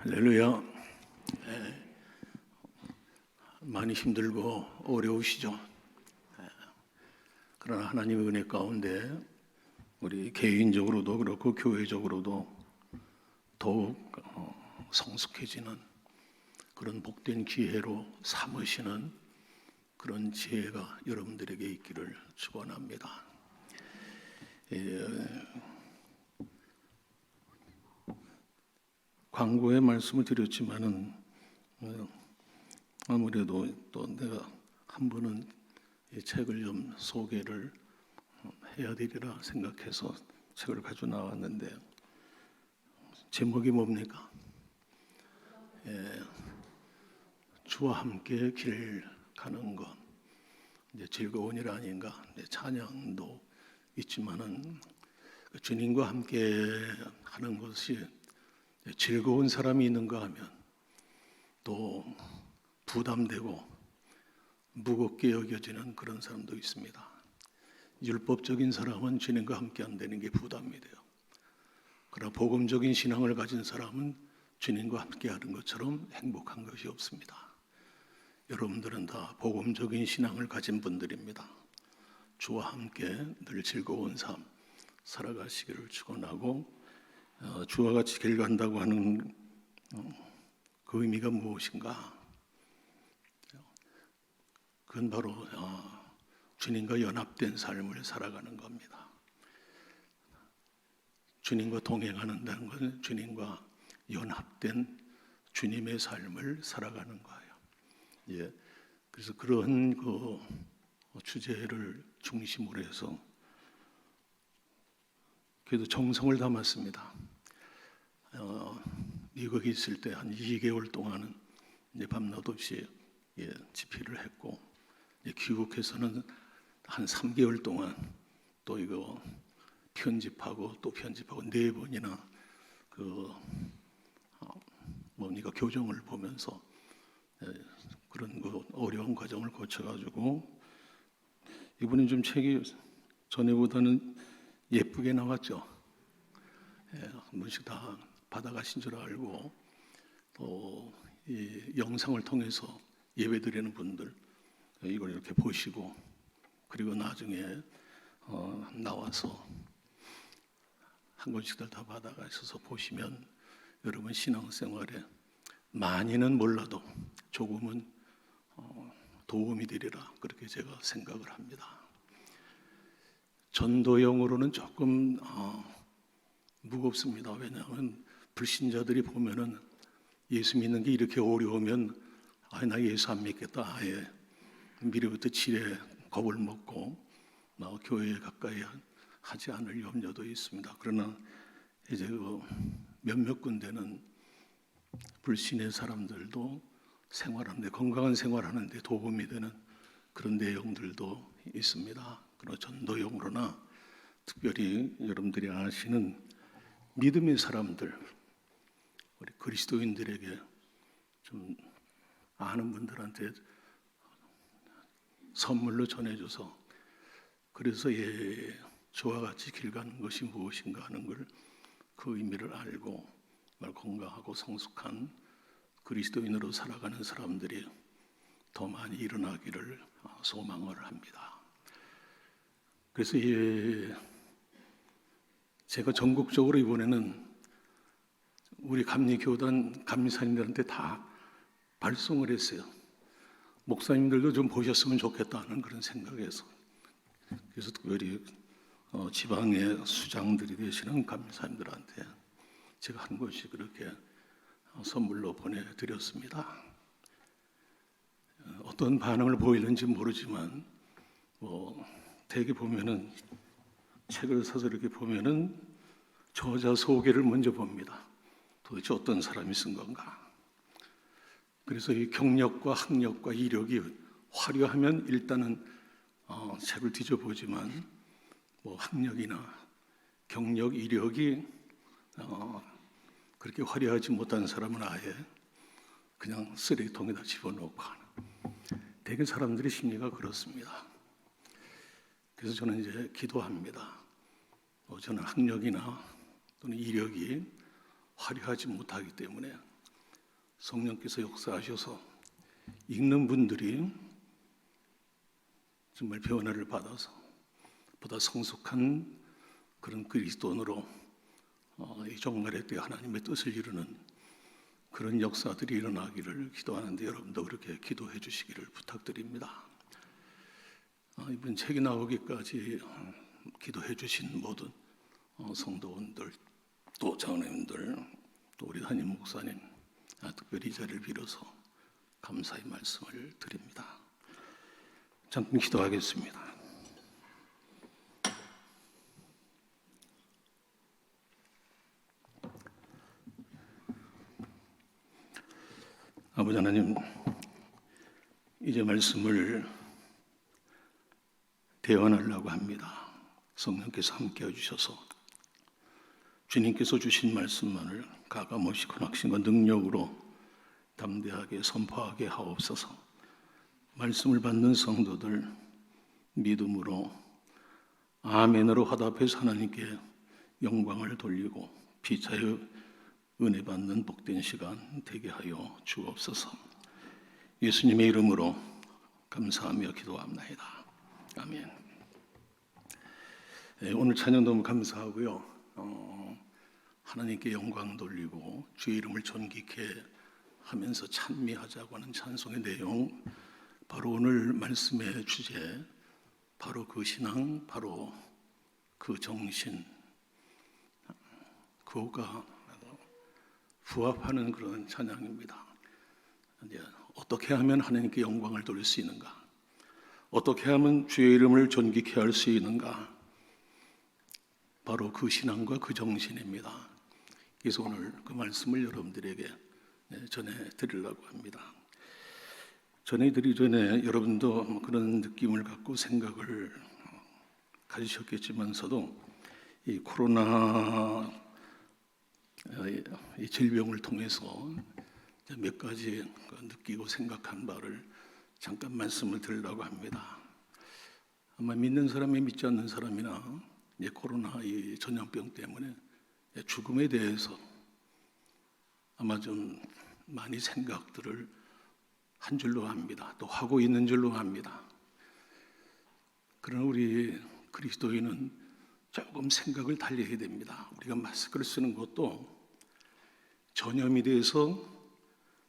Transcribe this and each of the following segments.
할렐루야. 많이 힘들고 어려우시죠? 그러나 하나님의 은혜 가운데 우리 개인적으로도 그렇고 교회적으로도 더욱 성숙해지는 그런 복된 기회로 삼으시는 그런 지혜가 여러분들에게 있기를 축원합니다. 광고의 말씀을 드렸지만은 아무래도 또 내가 한 번은 이 책을 좀 소개를 해야 되리라 생각해서 책을 가지고 나왔는데 제목이 뭡니까? 주와 함께 길 가는 것. 이제 즐거운 일 아닌가? 찬양도 있지만은 주님과 함께 하는 것이 즐거운 사람이 있는가 하면 또 부담되고 무겁게 여겨지는 그런 사람도 있습니다. 율법적인 사람은 주님과 함께 안 되는 게 부담이 돼요. 그러나 복음적인 신앙을 가진 사람은 주님과 함께 하는 것처럼 행복한 것이 없습니다. 여러분들은 다 복음적인 신앙을 가진 분들입니다. 주와 함께 늘 즐거운 삶 살아가시기를 축원하고, 주와 같이 길 간다고 하는 그 의미가 무엇인가? 그건 바로 주님과 연합된 삶을 살아가는 겁니다. 주님과 동행하는다는 것은 주님과 연합된 주님의 삶을 살아가는 거예요. 그래서 그런 그 주제를 중심으로 해서 그래도 정성을 담았습니다. 미국에 있을 때 한 2개월 동안은 이제 밤낮 없이 집필을 했고, 귀국해서는 한 3개월 동안 또 이거 편집하고 또 편집하고 4번이나 교정을 보면서 그런 어려운 과정을 거쳐가지고 이번에 좀 책이 전에보다는 예쁘게 나왔죠. 한 번씩 다 받아가신 줄 알고, 또 이 영상을 통해서 예배드리는 분들 이걸 이렇게 보시고, 그리고 나중에 나와서 한 권씩들 다 받아가셔서 보시면 여러분 신앙생활에 많이는 몰라도 조금은 도움이 되리라, 그렇게 제가 생각을 합니다. 전도용으로는 조금 무겁습니다. 왜냐하면 불신자들이 보면은 예수 믿는 게 이렇게 어려우면 나 예수 안 믿겠다, 아예 미리부터 지레 겁을 먹고 교회에 가까이 하지 않을 염려도 있습니다. 그러나 이제 몇몇 군데는 불신의 사람들도 생활하는데, 건강한 생활하는데 도움이 되는 그런 내용들도 있습니다. 그런 전도용으로나 특별히 여러분들이 아시는 믿음의 사람들, 우리 그리스도인들에게 좀 아는 분들한테 선물로 전해줘서, 그래서 주와 같이 길 가는 것이 무엇인가 하는 걸 그 의미를 알고 건강하고 성숙한 그리스도인으로 살아가는 사람들이 더 많이 일어나기를 소망을 합니다. 그래서 제가 전국적으로 이번에는 우리 감리교단 감리사님들한테 다 발송을 했어요. 목사님들도 좀 보셨으면 좋겠다는 그런 생각에서. 그래서 특별히 지방의 수장들이 되시는 감리사님들한테 제가 한 권씩 그렇게 선물로 보내드렸습니다. 어떤 반응을 보이는지 모르지만 대개 보면은 책을 사서 이렇게 보면은 저자 소개를 먼저 봅니다. 도대체 어떤 사람이 쓴 건가? 그래서 이 경력과 학력과 이력이 화려하면 일단은 책을 뒤져보지만 학력이나 경력, 이력이 그렇게 화려하지 못한 사람은 아예 그냥 쓰레기통에다 집어넣고 하는, 대개 사람들의 심리가 그렇습니다. 그래서 저는 이제 기도합니다. 저는 학력이나 또는 이력이 화려하지 못하기 때문에 성령께서 역사하셔서 읽는 분들이 정말 변화를 받아서 보다 성숙한 그런 그리스도인으로 이 종말에 때 하나님의 뜻을 이루는 그런 역사들이 일어나기를 기도하는데 여러분도 그렇게 기도해 주시기를 부탁드립니다. 이번 책이 나오기까지 기도해 주신 모든 성도분들, 또 장로님들, 또 우리 담임 목사님, 특별히 이 자리를 빌어서 감사의 말씀을 드립니다. 잠깐 기도하겠습니다. 아버지 하나님, 이제 말씀을 대언하려고 합니다. 성령께서 함께해 주셔서 주님께서 주신 말씀만을 가감없이고 확신과 능력으로 담대하게 선포하게 하옵소서. 말씀을 받는 성도들 믿음으로 아멘으로 화답해서 하나님께 영광을 돌리고 피차의 은혜 받는 복된 시간 되게 하여 주옵소서. 예수님의 이름으로 감사하며 기도합나이다. 아멘. 오늘 찬양 너무 감사하고요. 하나님께 영광 돌리고 주의 이름을 존귀케 하면서 찬미하자고 하는 찬송의 내용, 바로 오늘 말씀의 주제, 바로 그 신앙, 바로 그 정신, 그거가 부합하는 그런 찬양입니다. 이제 어떻게 하면 하나님께 영광을 돌릴 수 있는가? 어떻게 하면 주의 이름을 존귀케 할 수 있는가? 바로 그 신앙과 그 정신입니다. 그래서 오늘 그 말씀을 여러분들에게 전해드리려고 합니다. 전해드리기 전에 여러분도 그런 느낌을 갖고 생각을 가지셨겠지만서도 이 코로나 이 질병을 통해서 몇 가지 느끼고 생각한 바를 잠깐 말씀을 드리려고 합니다. 아마 믿는 사람이 믿지 않는 사람이나 코로나 이 전염병 때문에 죽음에 대해서 아마 좀 많이 생각들을 한 줄로 합니다. 또 하고 있는 줄로 합니다. 그러나 우리 그리스도인은 조금 생각을 달리해야 됩니다. 우리가 마스크를 쓰는 것도 전염이 돼서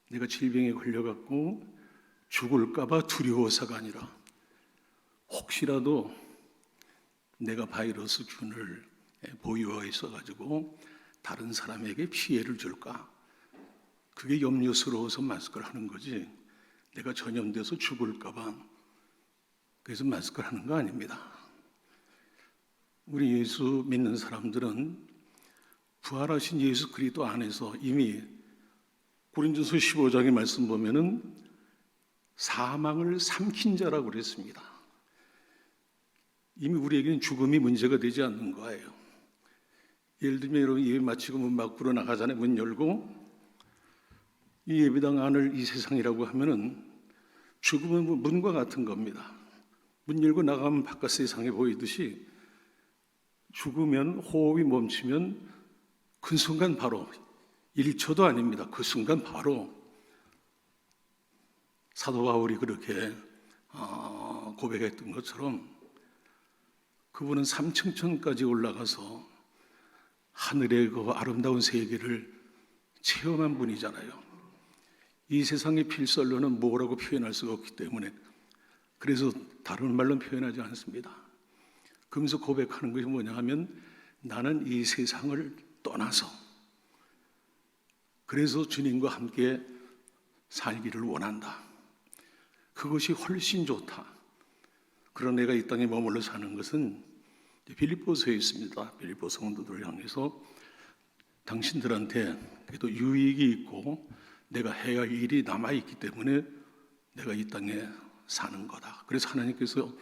내가 질병에 걸려갖고 죽을까봐 두려워서가 아니라 혹시라도 내가 바이러스균을 보유하고 있어가지고 다른 사람에게 피해를 줄까, 그게 염려스러워서 마스크를 하는 거지, 내가 전염돼서 죽을까봐 그래서 마스크를 하는 거 아닙니다. 우리 예수 믿는 사람들은 부활하신 예수 그리스도 안에서 이미 고린도서 15장의 말씀 보면은 사망을 삼킨 자라고 그랬습니다. 이미 우리에게는 죽음이 문제가 되지 않는 거예요. 예를 들면 여러분 예배 마치고 문 밖으로 나가잖아요. 문 열고 이 예배당 안을 이 세상이라고 하면은 죽음은 문과 같은 겁니다. 문 열고 나가면 바깥 세상이 보이듯이 죽으면 호흡이 멈추면 그 순간 바로 1초도 아닙니다. 그 순간 바로 사도 바울이 그렇게 고백했던 것처럼 그분은 삼층천까지 올라가서 하늘의 그 아름다운 세계를 체험한 분이잖아요. 이 세상의 필설로는 뭐라고 표현할 수가 없기 때문에 그래서 다른 말로 표현하지 않습니다. 그러면서 고백하는 것이 뭐냐 하면 나는 이 세상을 떠나서 그래서 주님과 함께 살기를 원한다. 그것이 훨씬 좋다. 그런 내가 이 땅에 머물러 사는 것은 빌립보서에 있습니다. 빌립보 성도들을 향해서 당신들한테 그래도 유익이 있고 내가 해야 할 일이 남아있기 때문에 내가 이 땅에 사는 거다. 그래서 하나님께서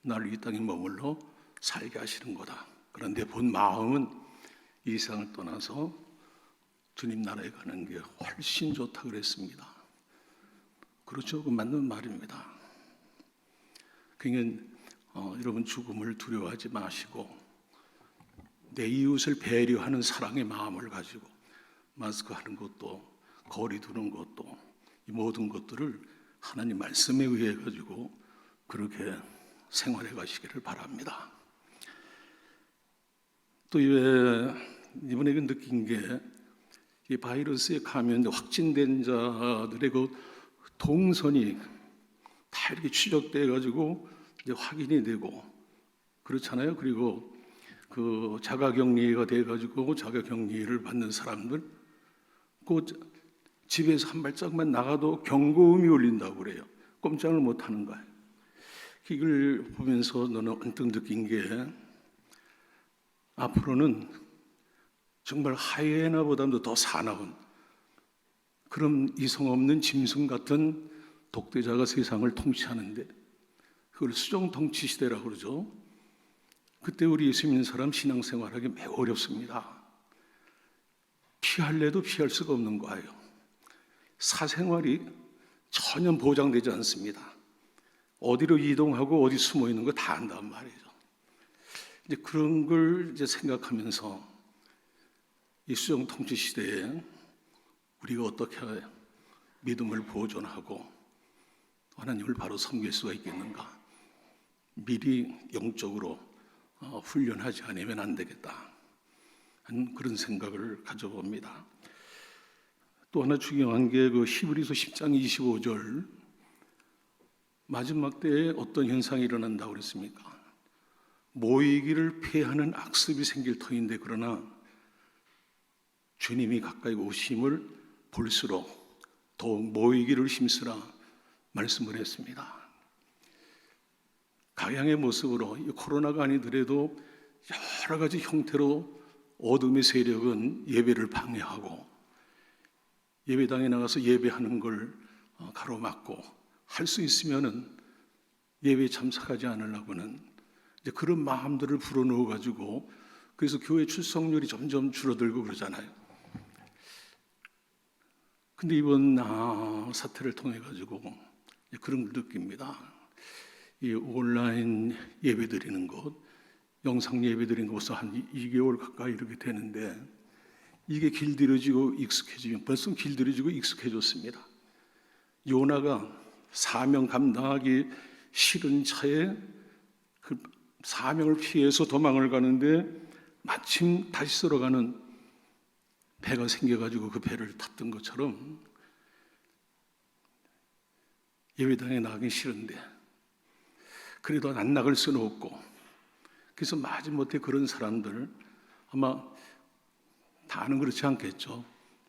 나를 이 땅에 머물러 살게 하시는 거다. 그런데 본 마음은 이 세상을 떠나서 주님 나라에 가는 게 훨씬 좋다 그랬습니다. 그렇죠? 그 맞는 말입니다. 그러니까 여러분 죽음을 두려워하지 마시고 내 이웃을 배려하는 사랑의 마음을 가지고 마스크 하는 것도 거리 두는 것도 이 모든 것들을 하나님 말씀에 의해 가지고 그렇게 생활해 가시기를 바랍니다. 또 이번에 느낀 게 이 바이러스에 감염돼 확진된 자들의 그 동선이 다 이렇게 추적돼 가지고 이제 확인이 되고 그렇잖아요. 그리고 그 자가격리가 돼 가지고 자가격리를 받는 사람들 그 집에서 한 발짝만 나가도 경고음이 울린다고 그래요. 꼼짝을 못 하는 거예요. 이걸 보면서 너는 언뜻 느낀 게 앞으로는 정말 하이에나보다도 더 사나운 그런 이성 없는 짐승 같은 독재자가 세상을 통치하는데 그걸 수정 통치 시대라고 그러죠. 그때 우리 예수 믿는 사람 신앙생활하기 매우 어렵습니다. 피할래도 피할 수가 없는 거예요. 사생활이 전혀 보장되지 않습니다. 어디로 이동하고 어디 숨어 있는 거 다 안단 말이죠. 이제 그런 걸 이제 생각하면서 이 수정 통치 시대에 우리가 어떻게 믿음을 보존하고 하나님을 바로 섬길 수가 있겠는가? 미리 영적으로 훈련하지 않으면 안 되겠다 하는 그런 생각을 가져봅니다. 또 하나 중요한 게 그 히브리서 10장 25절 마지막 때에 어떤 현상이 일어난다고 그랬습니까? 모이기를 피하는 악습이 생길 터인데 그러나 주님이 가까이 오심을 볼수록 더욱 모이기를 힘쓰라 말씀을 했습니다. 각양의 모습으로 코로나가 아니더라도 여러 가지 형태로 어둠의 세력은 예배를 방해하고 예배당에 나가서 예배하는 걸 가로막고 할 수 있으면은 예배에 참석하지 않으려고는 이제 그런 마음들을 불어넣어 가지고 그래서 교회 출석률이 점점 줄어들고 그러잖아요. 근데 이번 사태를 통해 가지고 그런 걸 느낍니다. 이 온라인 예배 드리는 것, 영상 예배 드리는 것으로 한 2개월 가까이 이렇게 되는데 이게 길들여지고 익숙해지면 벌써 길들여지고 익숙해졌습니다. 요나가 사명 감당하기 싫은 차에 그 사명을 피해서 도망을 가는데 마침 다시 쓸어가는 배가 생겨가지고 그 배를 탔던 것처럼 예배당에 나가기 싫은데 그래도 안 나갈 수는 없고 그래서 마지못해 그런 사람들 아마 다는 그렇지 않겠죠.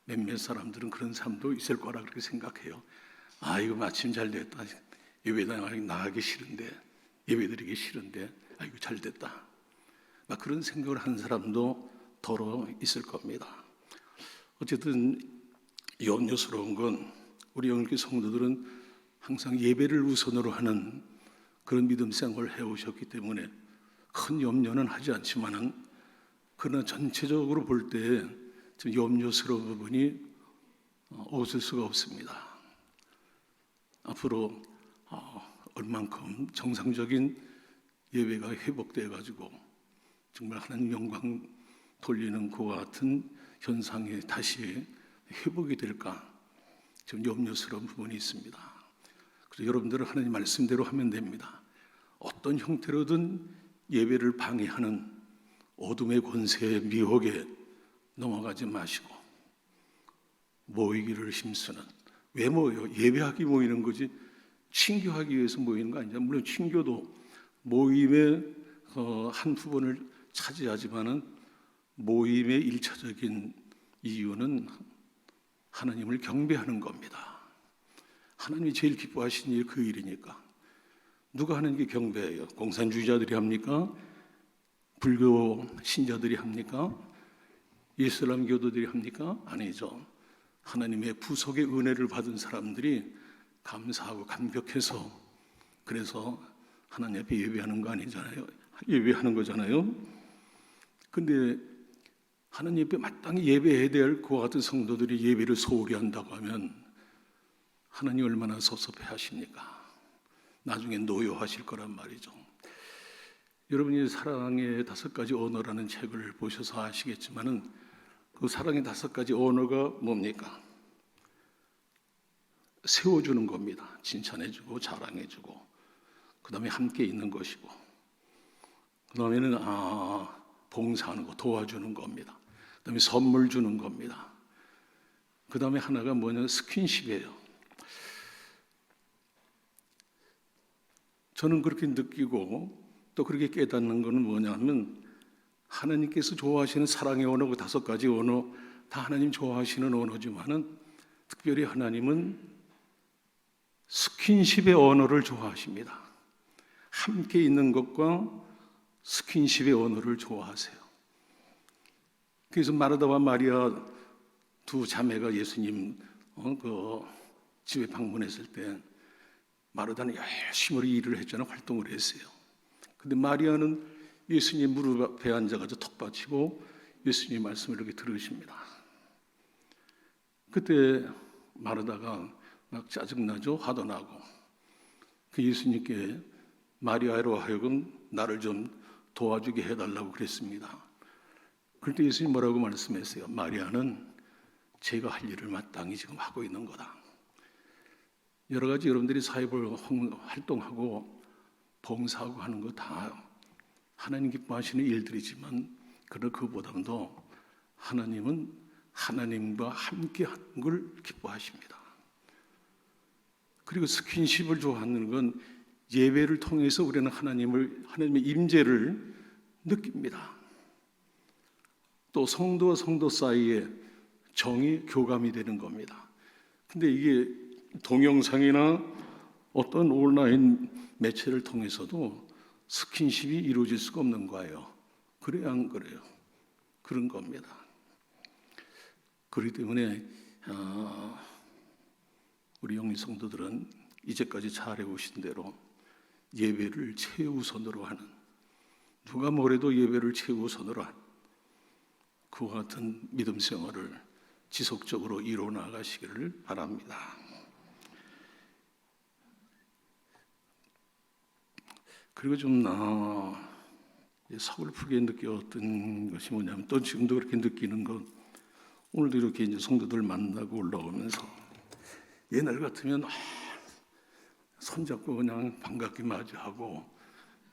몇몇 사람들은 그런 사람도 있을 거라 그렇게 생각해요. 아 이거 마침 잘 됐다. 예배당에 나가기 싫은데 예배드리기 싫은데 아 이거 잘 됐다. 막 그런 생각을 한 사람도 더러 있을 겁니다. 어쨌든 염려스러운 건 우리 영계 성도들은 항상 예배를 우선으로 하는 그런 믿음 생활을 해오셨기 때문에 큰 염려는 하지 않지만은 그러나 전체적으로 볼 때 좀 염려스러운 부분이 없을 수가 없습니다. 앞으로 얼만큼 정상적인 예배가 회복돼 가지고 정말 하나님 영광 돌리는 그와 같은 현상이 다시 회복이 될까 좀 염려스러운 부분이 있습니다. 그래서 여러분들은 하나님 말씀대로 하면 됩니다. 어떤 형태로든 예배를 방해하는 어둠의 권세의 미혹에 넘어가지 마시고 모이기를 힘쓰는 왜 모여요? 예배하기 모이는 거지 친교하기 위해서 모이는 거 아니냐. 물론 친교도 모임의 한 부분을 차지하지만은 모임의 일차적인 이유는 하나님을 경배하는 겁니다. 하나님이 제일 기뻐하시는 일 그 일이니까. 누가 하는 게 경배예요? 공산주의자들이 합니까? 불교 신자들이 합니까? 이슬람 교도들이 합니까? 아니죠. 하나님의 구속의 은혜를 받은 사람들이 감사하고 감격해서 그래서 하나님 앞에 예배하는 거 아니잖아요. 예배하는 거잖아요. 근데 하나님 앞에 마땅히 예배해야 될 그와 같은 성도들이 예배를 소홀히 한다고 하면 하나님 얼마나 섭섭해 하십니까? 나중에 노여하실 거란 말이죠. 여러분이 사랑의 5가지 언어라는 책을 보셔서 아시겠지만은 그 사랑의 5가지 언어가 뭡니까? 세워주는 겁니다. 칭찬해주고 자랑해주고, 그 다음에 함께 있는 것이고, 그 다음에는 봉사하는 거, 도와주는 겁니다. 그 다음에 선물 주는 겁니다. 그 다음에 하나가 뭐냐면 스킨십이에요. 저는 그렇게 느끼고 또 그렇게 깨닫는 것은 뭐냐면, 하나님께서 좋아하시는 사랑의 언어, 그 5가지 언어 다 하나님 좋아하시는 언어지만은 특별히 하나님은 스킨십의 언어를 좋아하십니다. 함께 있는 것과 스킨십의 언어를 좋아하세요. 그래서 마르다와 마리아 두 자매가 예수님 그 집에 방문했을 때 마르다는 열심히 일을 했잖아요. 활동을 했어요. 근데 마리아는 예수님 무릎 앞에 앉아가지고 턱 받치고 예수님 말씀을 이렇게 들으십니다. 그때 마르다가 막 짜증나죠. 화도 나고. 그 예수님께 마리아로 하여금 나를 좀 도와주게 해달라고 그랬습니다. 그때 예수님 뭐라고 말씀했어요? 마리아는 제가 할 일을 마땅히 지금 하고 있는 거다. 여러 가지 여러분들이 사회볼 활동하고 봉사하고 하는 거 다 하나님 기뻐하시는 일들이지만, 그러나 그보다도 하나님은 하나님과 함께 하는 걸 기뻐하십니다. 그리고 스킨십을 좋아하는 건 예배를 통해서 우리는 하나님의 임재를 느낍니다. 또 성도와 성도 사이에 정이 교감이 되는 겁니다. 근데 이게 동영상이나 어떤 온라인 매체를 통해서도 스킨십이 이루어질 수가 없는 거예요. 그래야 안 그래요? 그런 겁니다. 그렇기 때문에 우리 영리 성도들은 이제까지 잘해오신 대로 예배를 최우선으로 하는, 누가 뭐래도 예배를 최우선으로 하는 그와 같은 믿음 생활을 지속적으로 이루어 나가시기를 바랍니다. 그리고 좀 서글프게 느꼈던 것이 뭐냐면, 또 지금도 그렇게 느끼는 건, 오늘도 이렇게 이제 성도들 만나고 올라오면서 옛날 같으면 손잡고 그냥 반갑게 맞이하고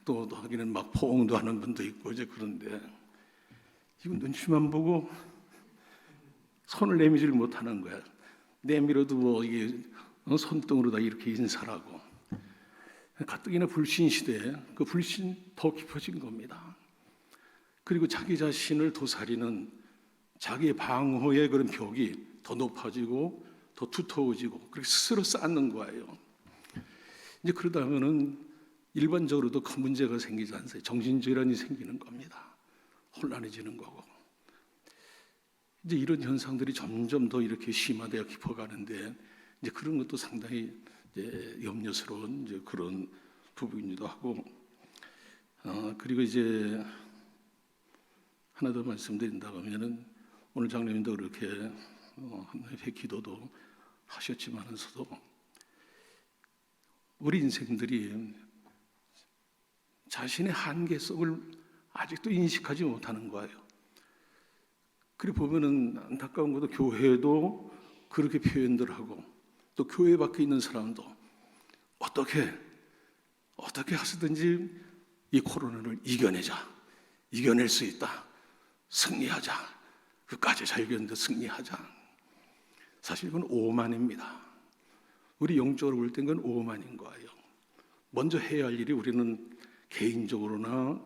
또 하기는 막 포옹도 하는 분도 있고 이제 그런데, 이거 눈치만 보고 손을 내밀지를 못하는 거야. 내밀어도 뭐 이게 손등으로 다 이렇게 인사하고, 가뜩이나 불신 시대에 그 불신 더 깊어진 겁니다. 그리고 자기 자신을 도사리는 자기의 방어의 그런 벽이 더 높아지고 더 두터워지고 그렇게 스스로 쌓는 거예요. 이제 그러다 보면은 일반적으로도 큰 문제가 생기지 않아요. 정신질환이 생기는 겁니다. 혼란해지는 거고. 이제 이런 현상들이 점점 더 이렇게 심화되어 깊어가는데, 이제 그런 것도 상당히 이제 염려스러운 이제 그런 부분이기도 하고, 그리고 이제 하나 더 말씀드린다고 하면은, 오늘 장로님도 그렇게 하나님의 기도도 하셨지만서도 우리 인생들이 자신의 한계성을 아직도 인식하지 못하는 거예요. 그리고 보면은 안타까운 것도 교회도 그렇게 표현들 하고, 또 교회 밖에 있는 사람도 어떻게 하시든지 이 코로나를 이겨낼 수 있다, 승리하자, 끝까지 잘 견뎌 승리하자. 사실 이건 오만입니다. 우리 영적으로 볼 땐 그건 오만인 거예요. 먼저 해야 할 일이, 우리는 개인적으로나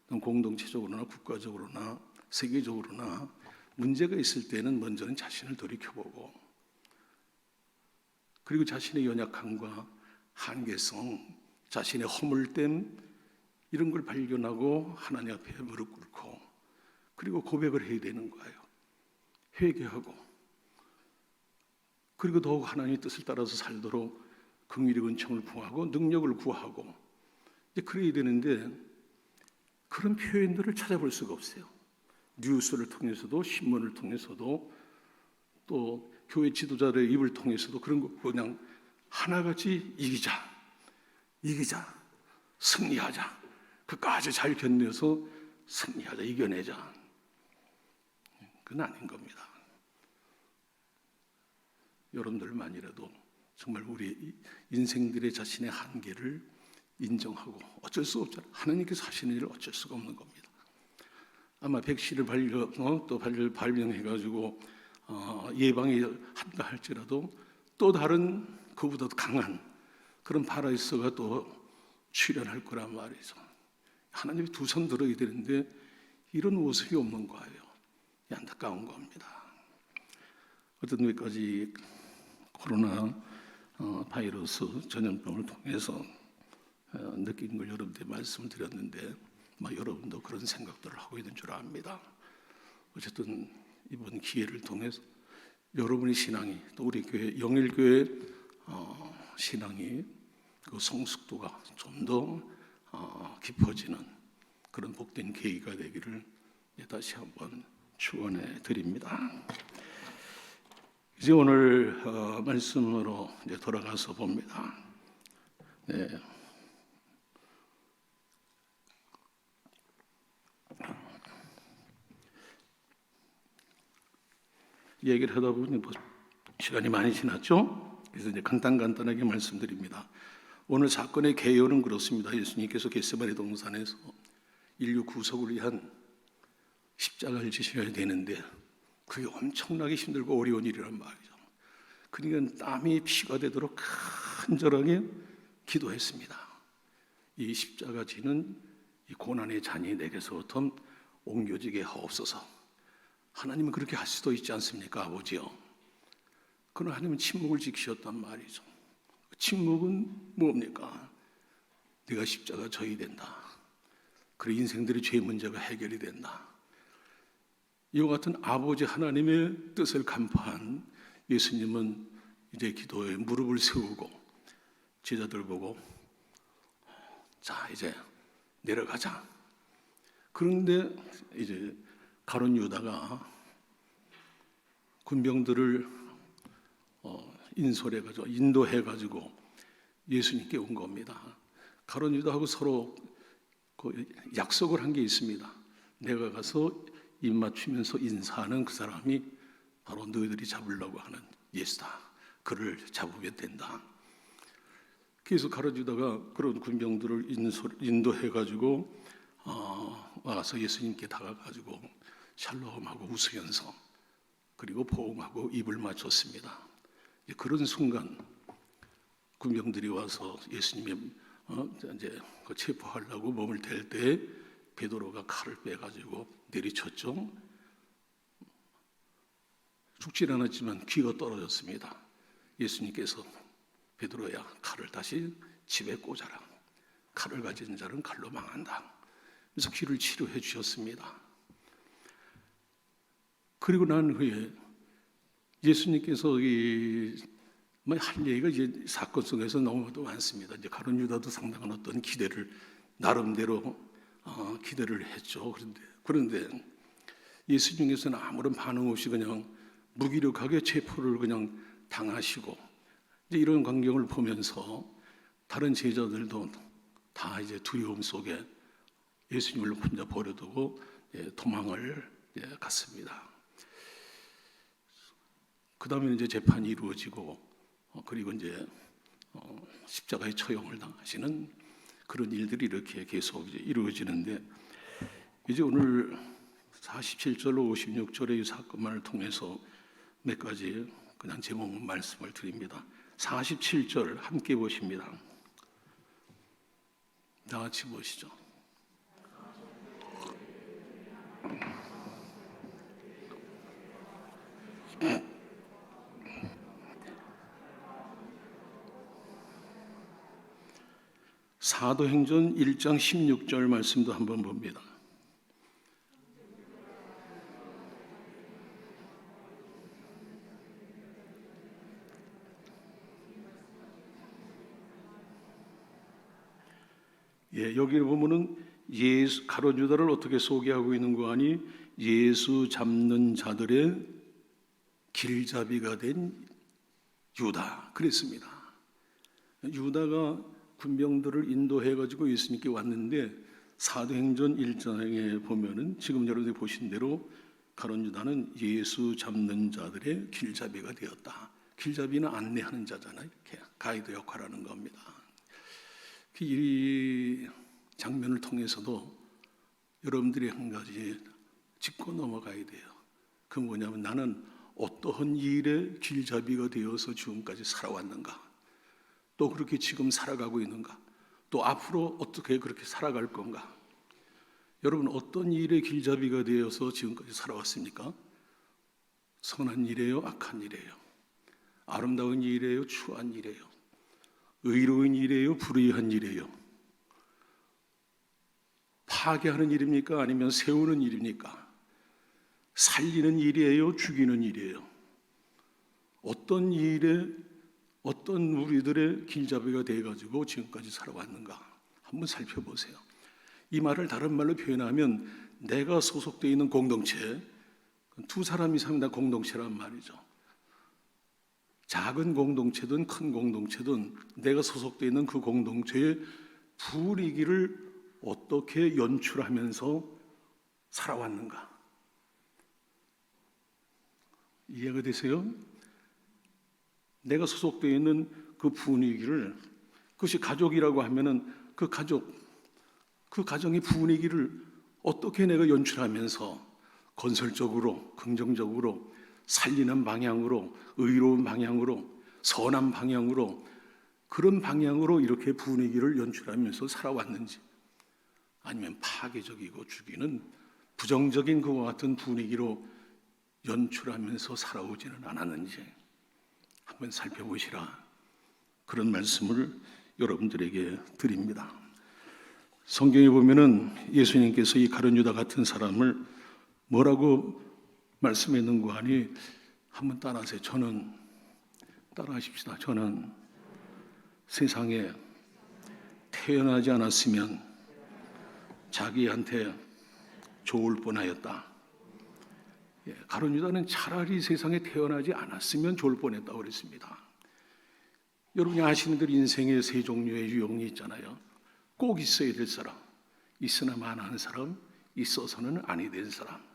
공동체적으로나 국가적으로나 세계적으로나 문제가 있을 때는 먼저는 자신을 돌이켜보고, 그리고 자신의 연약함과 한계성, 자신의 허물됨, 이런 걸 발견하고 하나님 앞에 무릎 꿇고, 그리고 고백을 해야 되는 거예요. 회개하고, 그리고 더욱 하나님의 뜻을 따라서 살도록 긍휼의 은총을 구하고 능력을 구하고, 이제 그래야 되는데, 그런 표현들을 찾아볼 수가 없어요. 뉴스를 통해서도, 신문을 통해서도, 또 교회 지도자들의 입을 통해서도 그런 거 그냥 하나같이 이기자, 승리하자, 그까지 잘 견뎌서 승리하자, 이겨내자. 그건 아닌 겁니다. 여러분들만이라도 정말 우리 인생들의 자신의 한계를 인정하고 어쩔 수 없잖아요. 하나님께서 하시는 일을 어쩔 수가 없는 겁니다. 아마 백신을 발명해가지고 예방이 한다 할지라도 또 다른 그보다 강한 그런 바이러스가 또 출현할 거란 말이죠. 하나님이 두 손 들어야 되는데 이런 모습이 없는 거예요. 안타까운 겁니다. 어떤 데까지 코로나 바이러스 전염병을 통해서 느낀 걸 여러분들께 말씀을 드렸는데 여러분도 그런 생각들을 하고 있는 줄 압니다. 어쨌든 이번 기회를 통해서 여러분의 신앙이 또 우리 교회 영일교회 신앙이 그 성숙도가 좀 더 깊어지는 그런 복된 계기가 되기를 다시 한번 축원해 드립니다. 이제 오늘 말씀으로 이제 돌아가서 봅니다. 네. 얘기를 하다 보니 시간이 많이 지났죠? 그래서 이제 간단하게 말씀드립니다. 오늘 사건의 개요는 그렇습니다. 예수님께서 겟세마네 동산에서 인류 구속을 위한 십자가를 지셔야 되는데 그게 엄청나게 힘들고 어려운 일이란 말이죠. 그러니까 땀이 피가 되도록 간절하게 기도했습니다. 이 십자가 지는 이 고난의 잔이 내게서부터 옮겨지게 하옵소서. 하나님은 그렇게 할 수도 있지 않습니까, 아버지요? 그러나 하나님은 침묵을 지키셨단 말이죠. 침묵은 뭡니까? 네가 십자가 져야 된다. 그래 인생들의 죄 문제가 해결이 된다. 이와 같은 아버지 하나님의 뜻을 간파한 예수님은 이제 기도에 무릎을 세우고 제자들 보고 자 이제 내려가자. 그런데 이제 가룟 유다가 군병들을 인도해가지고 예수님께 온 겁니다. 가룟 유다하고 서로 그 약속을 한 게 있습니다. 내가 가서 입 맞추면서 인사하는 그 사람이 바로 너희들이 잡으려고 하는 예수다. 그를 잡으면 된다. 그래서 가룟 유다가 그런 군병들을 인도해가지고 와서 예수님께 다가가지고 샬롬하고 웃으면서 그리고 포옹하고 입을 맞췄습니다. 그런 순간 군병들이 와서 예수님이 이제 체포하려고 몸을 댈 때 베드로가 칼을 빼가지고 내리쳤죠. 죽질 않았지만 귀가 떨어졌습니다. 예수님께서 베드로야 칼을 다시 집에 꽂아라. 칼을 가진 자는 칼로 망한다. 그래서 귀를 치료해 주셨습니다. 그리고 난 후에 예수님께서 할 얘기가 이제 사건 속에서 너무도 많습니다. 이제 가룟 유다도 상당한 어떤 기대를 나름대로 기대를 했죠. 그런데 예수님께서는 아무런 반응 없이 그냥 무기력하게 체포를 그냥 당하시고 이제 이런 광경을 보면서 다른 제자들도 다 이제 두려움 속에 예수님을 혼자 버려두고 도망을 갔습니다. 그 다음에 이제 재판이 이루어지고 그리고 이제 십자가의 처형을 당하시는 그런 일들이 이렇게 계속 이제 이루어지는데 이제 오늘 47절로 56절의 이 사건만을 통해서 몇 가지 그냥 제목 말씀을 드립니다. 47절 함께 보십니다. 다 같이 보시죠. 사도행전 1장 16절 말씀도 한번 봅니다. 여기 보면은 가룟 유다를 어떻게 소개하고 있는 거 아니? 예수 잡는 자들의 길잡이가 된 유다 그랬습니다. 유다가 군병들을 인도해가지고 예수님께 왔는데 사도행전 1장에 보면은 지금 여러분들이 보신 대로 가룟 유다는 예수 잡는 자들의 길잡이가 되었다. 길잡이는 안내하는 자잖아요. 이렇게 가이드 역할하는 겁니다. 이 장면을 통해서도 여러분들이 한 가지 짚고 넘어가야 돼요. 그 뭐냐면 나는 어떠한 일의 길잡이가 되어서 지금까지 살아왔는가? 또 그렇게 지금 살아가고 있는가? 또 앞으로 어떻게 그렇게 살아갈 건가? 여러분 어떤 일의 길잡이가 되어서 지금까지 살아왔습니까? 선한 일이에요? 악한 일이에요? 아름다운 일이에요? 추한 일이에요? 의로운 일이에요? 불의한 일이에요? 파괴하는 일입니까? 아니면 세우는 일입니까? 살리는 일이에요? 죽이는 일이에요? 어떤 일에 어떤 우리들의 길잡이가 돼가지고 지금까지 살아왔는가 한번 살펴보세요. 이 말을 다른 말로 표현하면 내가 소속되어 있는 공동체, 두 사람 이상 다 공동체란 말이죠. 작은 공동체든 큰 공동체든 내가 소속되어 있는 그 공동체의 분위기를 어떻게 연출하면서 살아왔는가. 이해가 되세요? 내가 소속되어 있는 그 분위기를, 그것이 가족이라고 하면은 그 가정의 분위기를 어떻게 내가 연출하면서 건설적으로, 긍정적으로, 살리는 방향으로, 의로운 방향으로, 선한 방향으로, 그런 방향으로 이렇게 분위기를 연출하면서 살아왔는지, 아니면 파괴적이고 죽이는 부정적인 그와 같은 분위기로 연출하면서 살아오지는 않았는지 한번 살펴보시라, 그런 말씀을 여러분들에게 드립니다. 성경에 보면은 예수님께서 이 가룟 유다 같은 사람을 뭐라고 말씀했는가 하니 한번 따라하세요. 따라하십시다. 저는 세상에 태어나지 않았으면 자기한테 좋을 뻔하였다. 가룟 유다는 차라리 세상에 태어나지 않았으면 좋을 뻔했다고 그랬습니다. 여러분이 아시는 대로 인생에 세 종류의 유형이 있잖아요. 꼭 있어야 될 사람, 있으나마나 한 사람, 있어서는 아니 될 사람.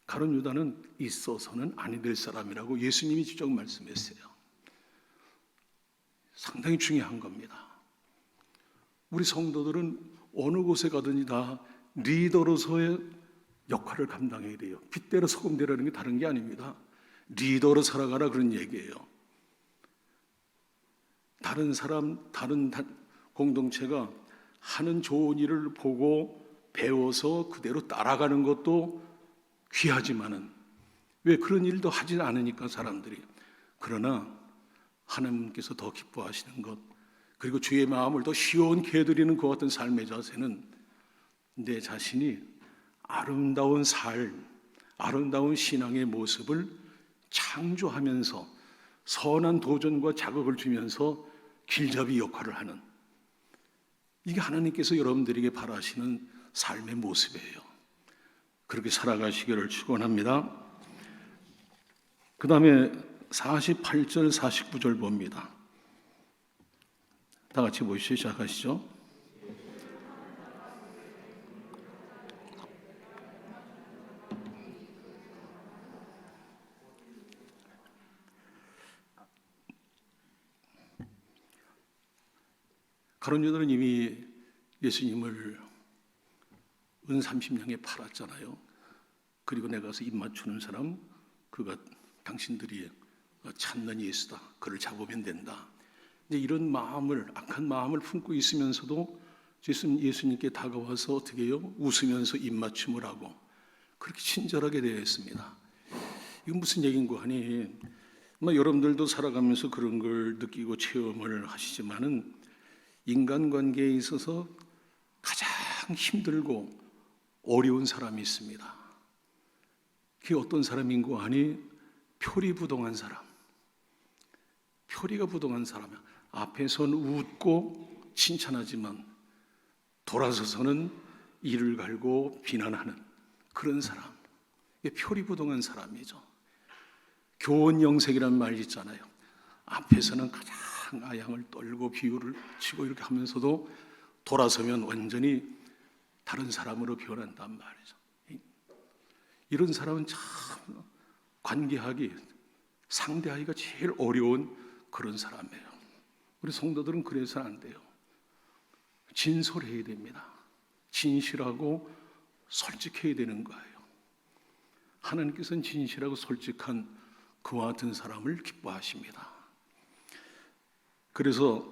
가룟 유다는 있어서는 아니 될 사람이라고 예수님이 직접 말씀했어요. 상당히 중요한 겁니다. 우리 성도들은 어느 곳에 가든지 다 리더로서의 역할을 감당해야 돼요. 빗대로 소금대라는 게 다른 게 아닙니다. 리더로 살아가라, 그런 얘기예요. 다른 사람, 다른 공동체가 하는 좋은 일을 보고 배워서 그대로 따라가는 것도 귀하지만은 왜 그런 일도 하지 않으니까 사람들이. 그러나 하나님께서 더 기뻐하시는 것, 그리고 주의 마음을 더 시원케 해드리는 그 같은 삶의 자세는 내 자신이 아름다운 삶, 아름다운 신앙의 모습을 창조하면서 선한 도전과 자극을 주면서 길잡이 역할을 하는, 이게 하나님께서 여러분들에게 바라시는 삶의 모습이에요. 그렇게 살아가시기를 축원합니다. 그 다음에 48절 49절 봅니다. 다 같이 보시죠. 시작하시죠. 가룟 유다는 이미 예수님을 은 30냥에 팔았잖아요. 그리고 내가 가서 입 맞추는 사람, 그가 당신들이 찾는 예수다, 그를 잡으면 된다. 이제 이런 마음을, 악한 마음을 품고 있으면서도 예수님께 다가와서 어떻게 해요? 웃으면서 입맞춤을 하고 그렇게 친절하게 되어 있습니다. 이건 무슨 얘기인가 하니, 여러분들도 살아가면서 그런 걸 느끼고 체험을 하시지만은 인간관계에 있어서 가장 힘들고 어려운 사람이 있습니다. 그게 어떤 사람인가 하니 표리부동한 사람. 표리가 부동한 사람이야. 앞에서는 웃고 칭찬하지만 돌아서서는 이를 갈고 비난하는 그런 사람. 이게 표리부동한 사람이죠. 교원영색이라는 말이 있잖아요. 앞에서는 가장 아양을 떨고 비유를 치고 이렇게 하면서도 돌아서면 완전히 다른 사람으로 변한단 말이죠. 이런 사람은 참 관계하기, 상대하기가 제일 어려운 그런 사람이에요. 우리 성도들은 그래서는 안 돼요. 진솔해야 됩니다. 진실하고 솔직해야 되는 거예요. 하나님께서는 진실하고 솔직한 그와 같은 사람을 기뻐하십니다. 그래서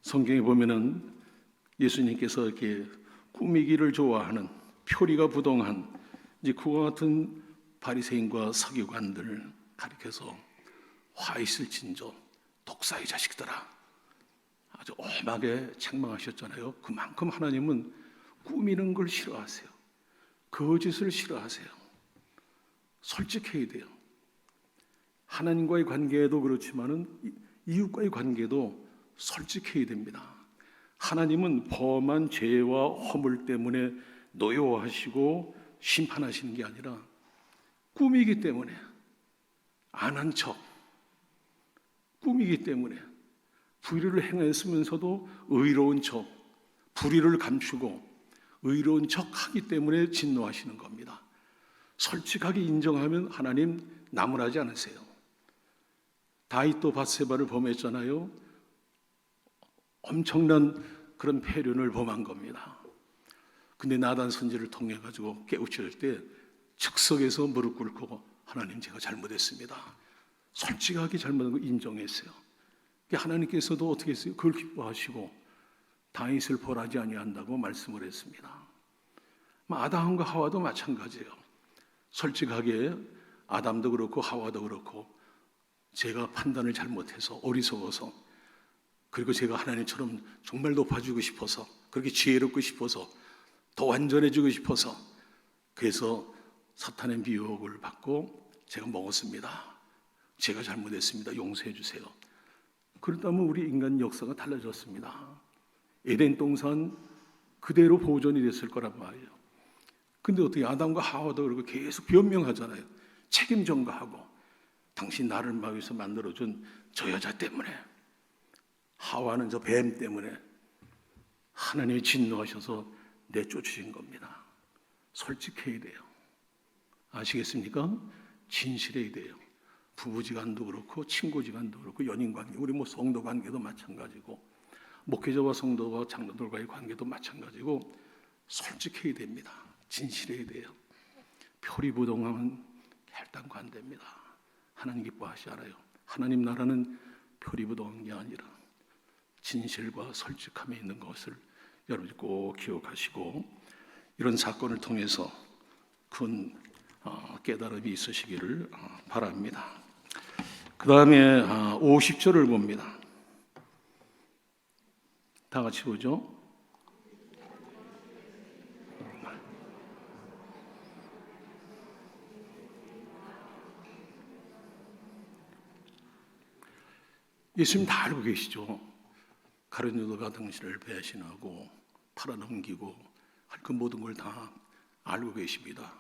성경에 보면은 예수님께서 이렇게 꾸미기를 좋아하는 표리가 부동한 이제 그와 같은 바리새인과 서기관들을 가리켜서 화 있을진저 독사의 자식들아, 아주 엄하게 책망하셨잖아요. 그만큼 하나님은 꾸미는 걸 싫어하세요. 거짓을 싫어하세요. 솔직해야 돼요. 하나님과의 관계도 그렇지만은 이웃과의 관계도 솔직해야 됩니다. 하나님은 범한 죄와 허물 때문에 노여워하시고 심판하시는 게 아니라 꿈이기 때문에 안 한 척, 꿈이기 때문에 불의를 행했으면서도 의로운 척, 불의를 감추고 의로운 척 하기 때문에 진노하시는 겁니다. 솔직하게 인정하면 하나님 나무라지 않으세요. 다윗도 밧세바를 범했잖아요. 엄청난 그런 패륜을 범한 겁니다. 근데 나단 선지를 통해 가지고 깨우칠 때 즉석에서 무릎 꿇고 하나님 제가 잘못했습니다. 솔직하게 잘못한 거 인정했어요. 하나님께서도 어떻게 했어요? 그걸 기뻐하시고 다윗을 벌하지 아니한다고 말씀을 했습니다. 아담과 하와도 마찬가지예요. 솔직하게 아담도 그렇고 하와도 그렇고 제가 판단을 잘못해서 어리석어서, 그리고 제가 하나님처럼 정말 높아지고 싶어서, 그렇게 지혜롭고 싶어서, 더 완전해지고 싶어서, 그래서 사탄의 미혹을 받고 제가 먹었습니다. 제가 잘못했습니다. 용서해 주세요. 그렇다면 우리 인간 역사가 달라졌습니다. 에덴 동산 그대로 보존이 됐을 거란 말이에요. 근데 어떻게 아담과 하와도 그러고 계속 변명하잖아요. 책임 전가하고, 당신 나를 위해서 만들어준 저 여자 때문에, 하와는 저 뱀 때문에 하나님이 진노하셔서 내쫓으신 겁니다. 솔직해야 돼요. 아시겠습니까? 진실해야 돼요. 부부지간도 그렇고 친구지간도 그렇고 연인관계, 우리 성도관계도 마찬가지고 목회자와 성도와 장로들과의 관계도 마찬가지고 솔직해야 됩니다. 진실해야 돼요. 표리부동하면 결단코 안 됩니다. 하나님 기뻐하시지 않아요. 하나님 나라는 표리부동한 게 아니라 진실과 솔직함에 있는 것을 여러분이 꼭 기억하시고, 이런 사건을 통해서 큰 깨달음이 있으시기를 바랍니다. 그 다음에 50절을 봅니다. 다 같이 보죠. 예수님 다 알고 계시죠. 가룟 유다가 당신을 배신하고 팔아넘기고 할 그 모든 걸 다 알고 계십니다.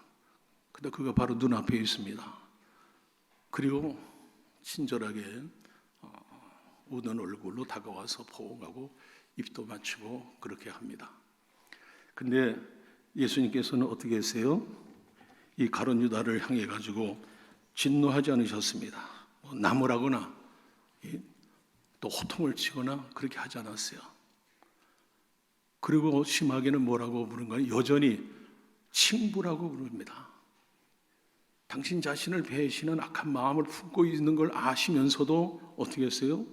근데 그가 바로 눈앞에 있습니다. 그리고 친절하게 우는 얼굴로 다가와서 포옹하고 입도 맞추고 그렇게 합니다. 근데 예수님께서는 어떻게 했어요? 이 가룟 유다를 향해 가지고 진노하지 않으셨습니다. 나무라거나 또 호통을 치거나 그렇게 하지 않았어요. 그리고 심하게는 뭐라고 부른가요? 여전히 친부라고 부릅니다. 당신 자신을 배신한 악한 마음을 품고 있는 걸 아시면서도 어떻게 했어요?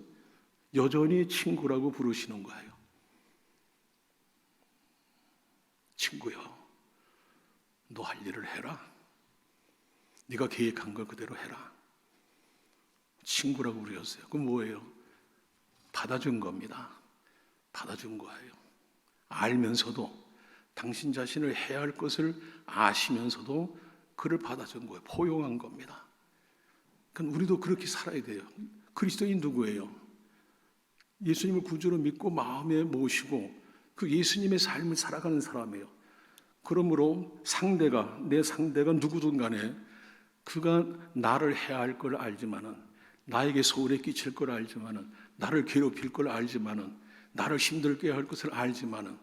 여전히 친구라고 부르시는 거예요. 친구요, 너 할 일을 해라. 네가 계획한 걸 그대로 해라. 친구라고 부르셨어요. 그럼 뭐예요? 받아준 겁니다. 받아준 거예요. 알면서도, 당신 자신을 해야 할 것을 아시면서도 그를 받아준 거예요. 포용한 겁니다. 그러니까 우리도 그렇게 살아야 돼요. 그리스도인 누구예요? 예수님을 구주로 믿고 마음에 모시고 그 예수님의 삶을 살아가는 사람이에요. 그러므로 내 상대가 누구든 간에 그가 나를 해야 할 걸 알지만은, 나에게 소홀히 끼칠 걸 알지만은, 나를 괴롭힐 걸 알지만은, 나를 힘들게 할 것을 알지만은,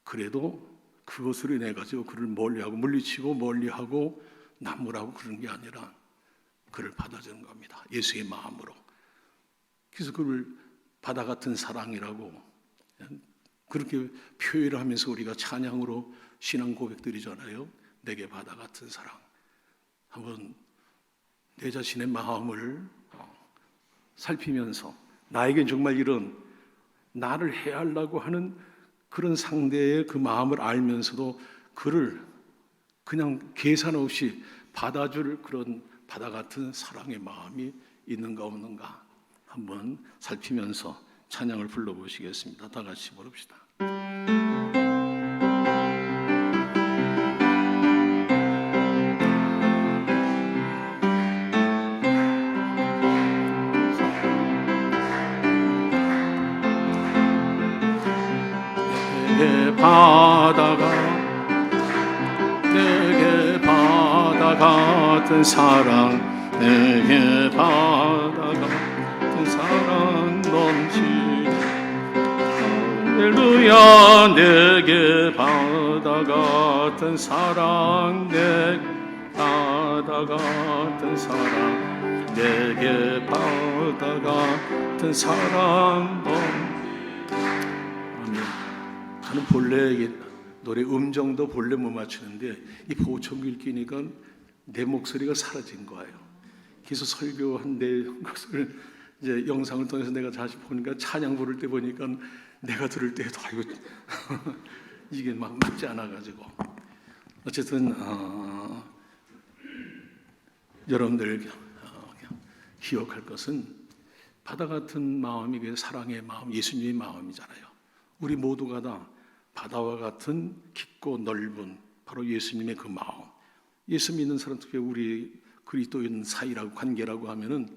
그래도 그것으로 인해 가지고 그를 멀리하고, 물리치고 멀리하고 나무라고 그러는 게 아니라 그를 받아주는 겁니다. 예수의 마음으로. 그래서 그를 바다 같은 사랑이라고 그렇게 표현을 하면서 우리가 찬양으로 신앙 고백드리잖아요. 내게 바다 같은 사랑. 한번 내 자신의 마음을 살피면서 나에겐 정말 이런 나를 해하려고 하는 그런 상대의 그 마음을 알면서도 그를 그냥 계산 없이 받아줄 그런 바다 같은 사랑의 마음이 있는가 없는가 한번 살피면서 찬양을 불러보시겠습니다. 다 같이 부릅시다. 내게 바다 같은 사랑, 내게 바다 같은 사랑 넘치. 할렐루야. 내게 바다 같은 사랑, 내 바다 같은 사랑, 내게 바다 같은 사랑 넘치. 저는 본래 노래 음정도 본래 못 맞추는데 이 보청기를 끼니까 내 목소리가 사라진 거예요. 그래서 설교한 내 것을 이제 영상을 통해서 내가 다시 보니까 찬양 부를 때 보니까 내가 들을 때도 아이고 이게 막 맞지 않아가지고 어쨌든 여러분들 기억할 것은 바다 같은 마음이 그 사랑의 마음, 예수님의 마음이잖아요. 우리 모두가 다 바다와 같은 깊고 넓은 바로 예수님의 그 마음. 예수 믿는 사람, 특히 우리 그리스도인 사이라고 관계라고 하면은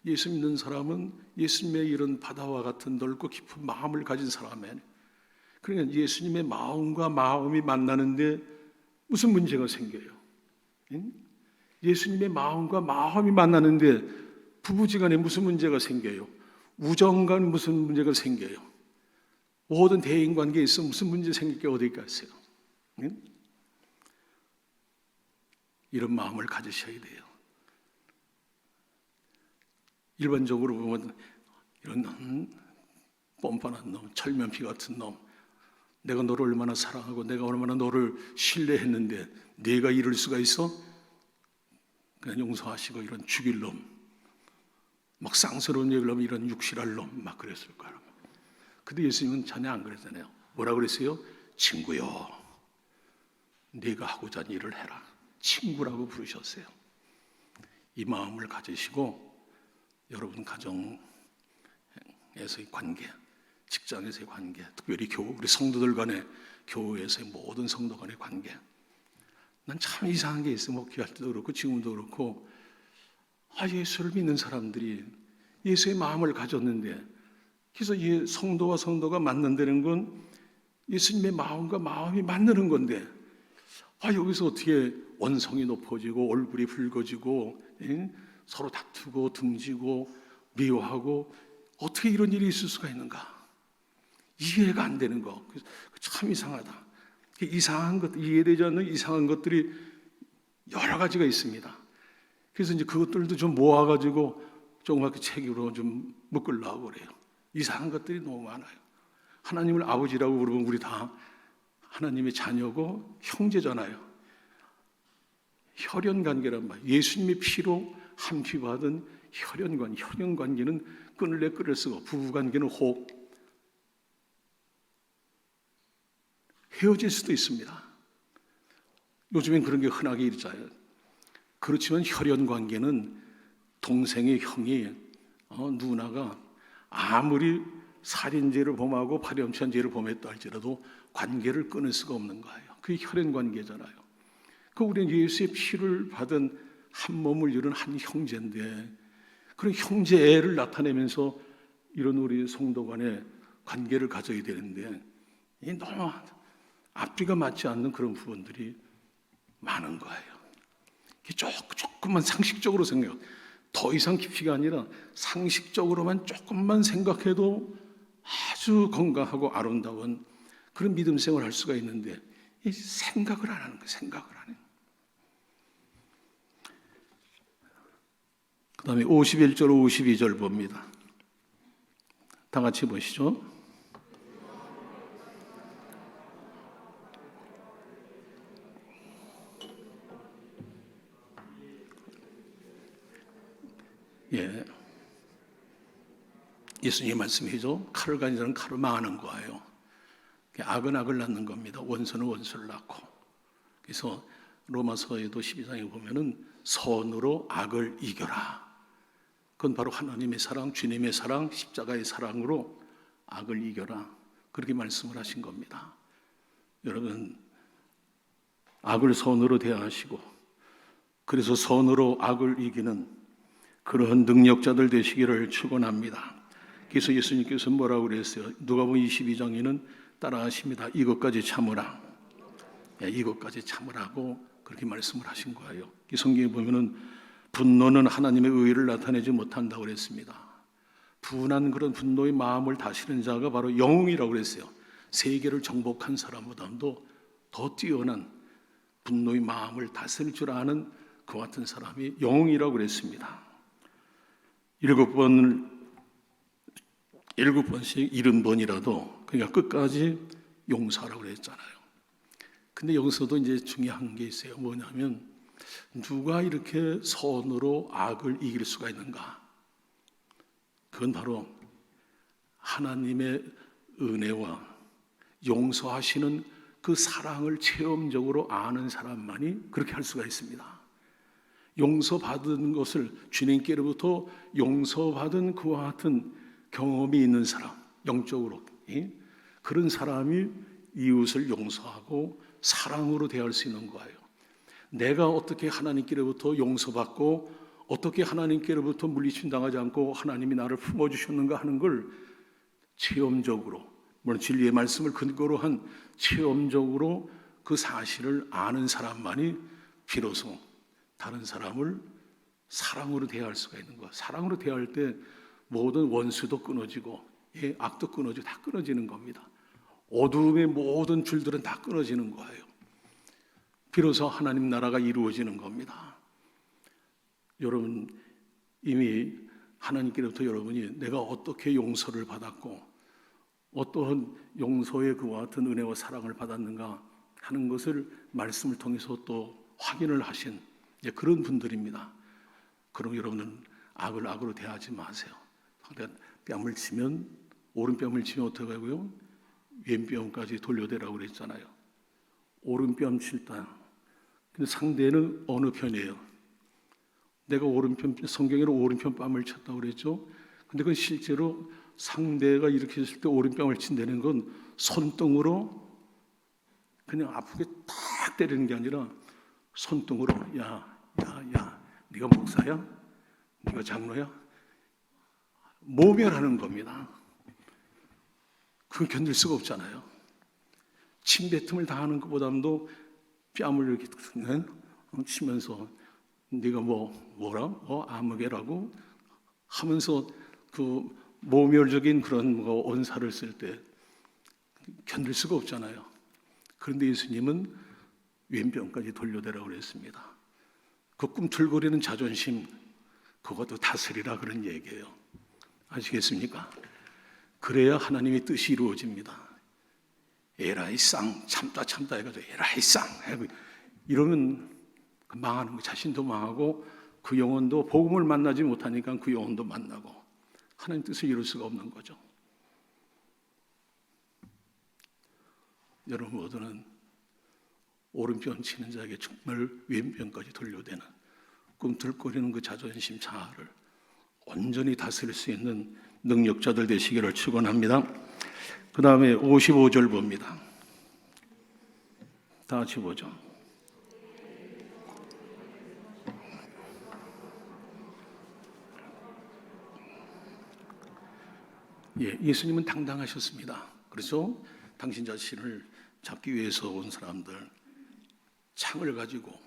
예수 믿는 사람은 예수님의 이런 바다와 같은 넓고 깊은 마음을 가진 사람이에요. 그러니까 예수님의 마음과 마음이 만나는데 무슨 문제가 생겨요? 예수님의 마음과 마음이 만나는데 부부지간에 무슨 문제가 생겨요? 우정간 무슨 문제가 생겨요? 모든 대인관계에 있어 무슨 문제 생길 게 어디 있겠어요? 이런 마음을 가지셔야 돼요. 일반적으로 보면 이런 뻔뻔한 놈, 철면피 같은 놈, 내가 너를 얼마나 사랑하고 내가 얼마나 너를 신뢰했는데 네가 이럴 수가 있어? 그냥 용서하시고 이런 죽일 놈, 막 쌍스러운 얘기를 하면 이런 육실할 놈 막 그랬을 거예요. 근데 예수님은 전혀 안 그랬잖아요. 뭐라 그랬어요? 친구요, 네가 하고자 하는 일을 해라. 친구라고 부르셨어요. 이 마음을 가지시고 여러분 가정에서의 관계, 직장에서의 관계, 특별히 우리 성도들 간의 교회에서의 모든 성도 간의 관계. 난 참 이상한 게 있어. 목회할 때도 그렇고 지금도 그렇고 예수를 믿는 사람들이 예수의 마음을 가졌는데 그래서 이 성도와 성도가 만난다는 건 예수님의 마음과 마음이 만나는 건데 여기서 어떻게 원성이 높아지고 얼굴이 붉어지고 서로 다투고 등지고 미워하고 어떻게 이런 일이 있을 수가 있는가? 이해가 안 되는 거. 참 이상하다. 이상한 것, 이해되지 않는 이상한 것들이 여러 가지가 있습니다. 그래서 이제 그것들도 좀 모아가지고 조그맣게 책으로 좀 묶으려고 그래요. 이상한 것들이 너무 많아요. 하나님을 아버지라고 부르면 우리 다 하나님의 자녀고 형제잖아요. 혈연관계란 말. 예수님의 피로 한 피 받은 혈연관계는 끊을래 끊을 수가 없고 부부관계는 혹 헤어질 수도 있습니다. 요즘엔 그런 게 흔하게 있잖아요. 그렇지만 혈연관계는 동생의 형이 누나가 아무리 살인죄를 범하고 파렴치한죄를 범했다 할지라도 관계를 끊을 수가 없는 거예요. 그게 혈연관계잖아요. 우리는 예수의 피를 받은 한 몸을 이룬 한 형제인데 그런 형제애를 나타내면서 이런 우리 성도 간의 관계를 가져야 되는데 너무 앞뒤가 맞지 않는 그런 부분들이 많은 거예요. 조금만 상식적으로 생각해요. 더 이상 깊이가 아니라 상식적으로만 조금만 생각해도 아주 건강하고 아름다운 그런 믿음 생활을 할 수가 있는데 생각을 안 하는 거예요. 생각을 안 해요. 그 다음에 51절, 52절 봅니다. 다 같이 보시죠. 예. 예수님 말씀이죠. 칼을 가진 자는 칼을 망하는 거예요. 악은 악을 낳는 겁니다. 원수는 원수를 낳고. 그래서 로마서에도 12장에 보면은 선으로 악을 이겨라. 그건 바로 하나님의 사랑, 주님의 사랑, 십자가의 사랑으로 악을 이겨라. 그렇게 말씀을 하신 겁니다. 여러분, 악을 선으로 대하시고 그래서 선으로 악을 이기는 그런 능력자들 되시기를 축원합니다. 그래서 예수님께서 뭐라고 그랬어요? 누가복음 22장에는 따라하십니다. 이것까지 참으라. 이것까지 참으라고 그렇게 말씀을 하신 거예요. 이 성경에 보면은 분노는 하나님의 의를 나타내지 못한다고 그랬습니다. 분한 그런 분노의 마음을 다스리는 자가 바로 영웅이라고 그랬어요. 세계를 정복한 사람보다도 더 뛰어난 분노의 마음을 다스릴 줄 아는 그 같은 사람이 영웅이라고 그랬습니다. 7번씩 70번이라도 그러니까 끝까지 용서하라고 그랬잖아요. 근데 여기서도 이제 중요한 게 있어요. 뭐냐면 누가 이렇게 선으로 악을 이길 수가 있는가? 그건 바로 하나님의 은혜와 용서하시는 그 사랑을 체험적으로 아는 사람만이 그렇게 할 수가 있습니다. 용서받은 것을 주님께로부터 용서받은 그와 같은 경험이 있는 사람, 영적으로 그런 사람이 이웃을 용서하고 사랑으로 대할 수 있는 거예요. 내가 어떻게 하나님께로부터 용서받고 어떻게 하나님께로부터 물리침 당하지 않고 하나님이 나를 품어주셨는가 하는 걸 체험적으로, 물론 진리의 말씀을 근거로 한 체험적으로 그 사실을 아는 사람만이 비로소 다른 사람을 사랑으로 대할 수가 있는 거야. 사랑으로 대할 때 모든 원수도 끊어지고 악도 끊어지고 다 끊어지는 겁니다. 어두움의 모든 줄들은 다 끊어지는 거예요. 비로소 하나님 나라가 이루어지는 겁니다. 여러분 이미 하나님께로부터 여러분이 내가 어떻게 용서를 받았고 어떠한 용서의 그와 같은 은혜와 사랑을 받았는가 하는 것을 말씀을 통해서 또 확인을 하신 그런 분들입니다. 그럼 여러분은 악을 악으로 대하지 마세요. 상대가 뺨을 치면 오른뺨을 치면 어떻게 하고요? 왼뺨까지 돌려대라고 그랬잖아요. 오른뺨 칠 때 근데 상대는 어느 편이에요? 내가 오른편, 성경에는 오른편 뺨을 쳤다고 그랬죠. 근데 그건 실제로 상대가 이렇게 했을 때 오른뺨을 친다는 건 손등으로 그냥 아프게 딱 때리는 게 아니라 손등으로 야, 네가 목사야? 네가 장로야? 모멸하는 겁니다. 그건 견딜 수가 없잖아요. 침뱉음을 당하는 것보다도 뺨을 이렇게 치면서 네가 뭐라? 아무개라고 하면서 그 모멸적인 그런 언사를 쓸 때 견딜 수가 없잖아요. 그런데 예수님은 왼편까지 돌려대라고 그랬습니다. 그 꿈틀거리는 자존심 그것도 다스리라 그런 얘기예요. 아시겠습니까? 그래야 하나님의 뜻이 이루어집니다. 에라이 쌍 참다 해가지고 에라이 쌍 이러면 망하는 거 자신도 망하고 그 영혼도 복음을 만나지 못하니까 그 영혼도 만나고 하나님 뜻을 이룰 수가 없는 거죠. 여러분 모두는 오른편 치는 자에게 정말 왼편까지 돌려대는 꿈틀거리는 그 자존심 자아를 온전히 다스릴 수 있는 능력자들 되시기를 축원합니다. 그 다음에 55절 봅니다. 다 같이 보죠. 예수님은 당당하셨습니다. 그래서 당신 자신을 잡기 위해서 온 사람들 창을 가지고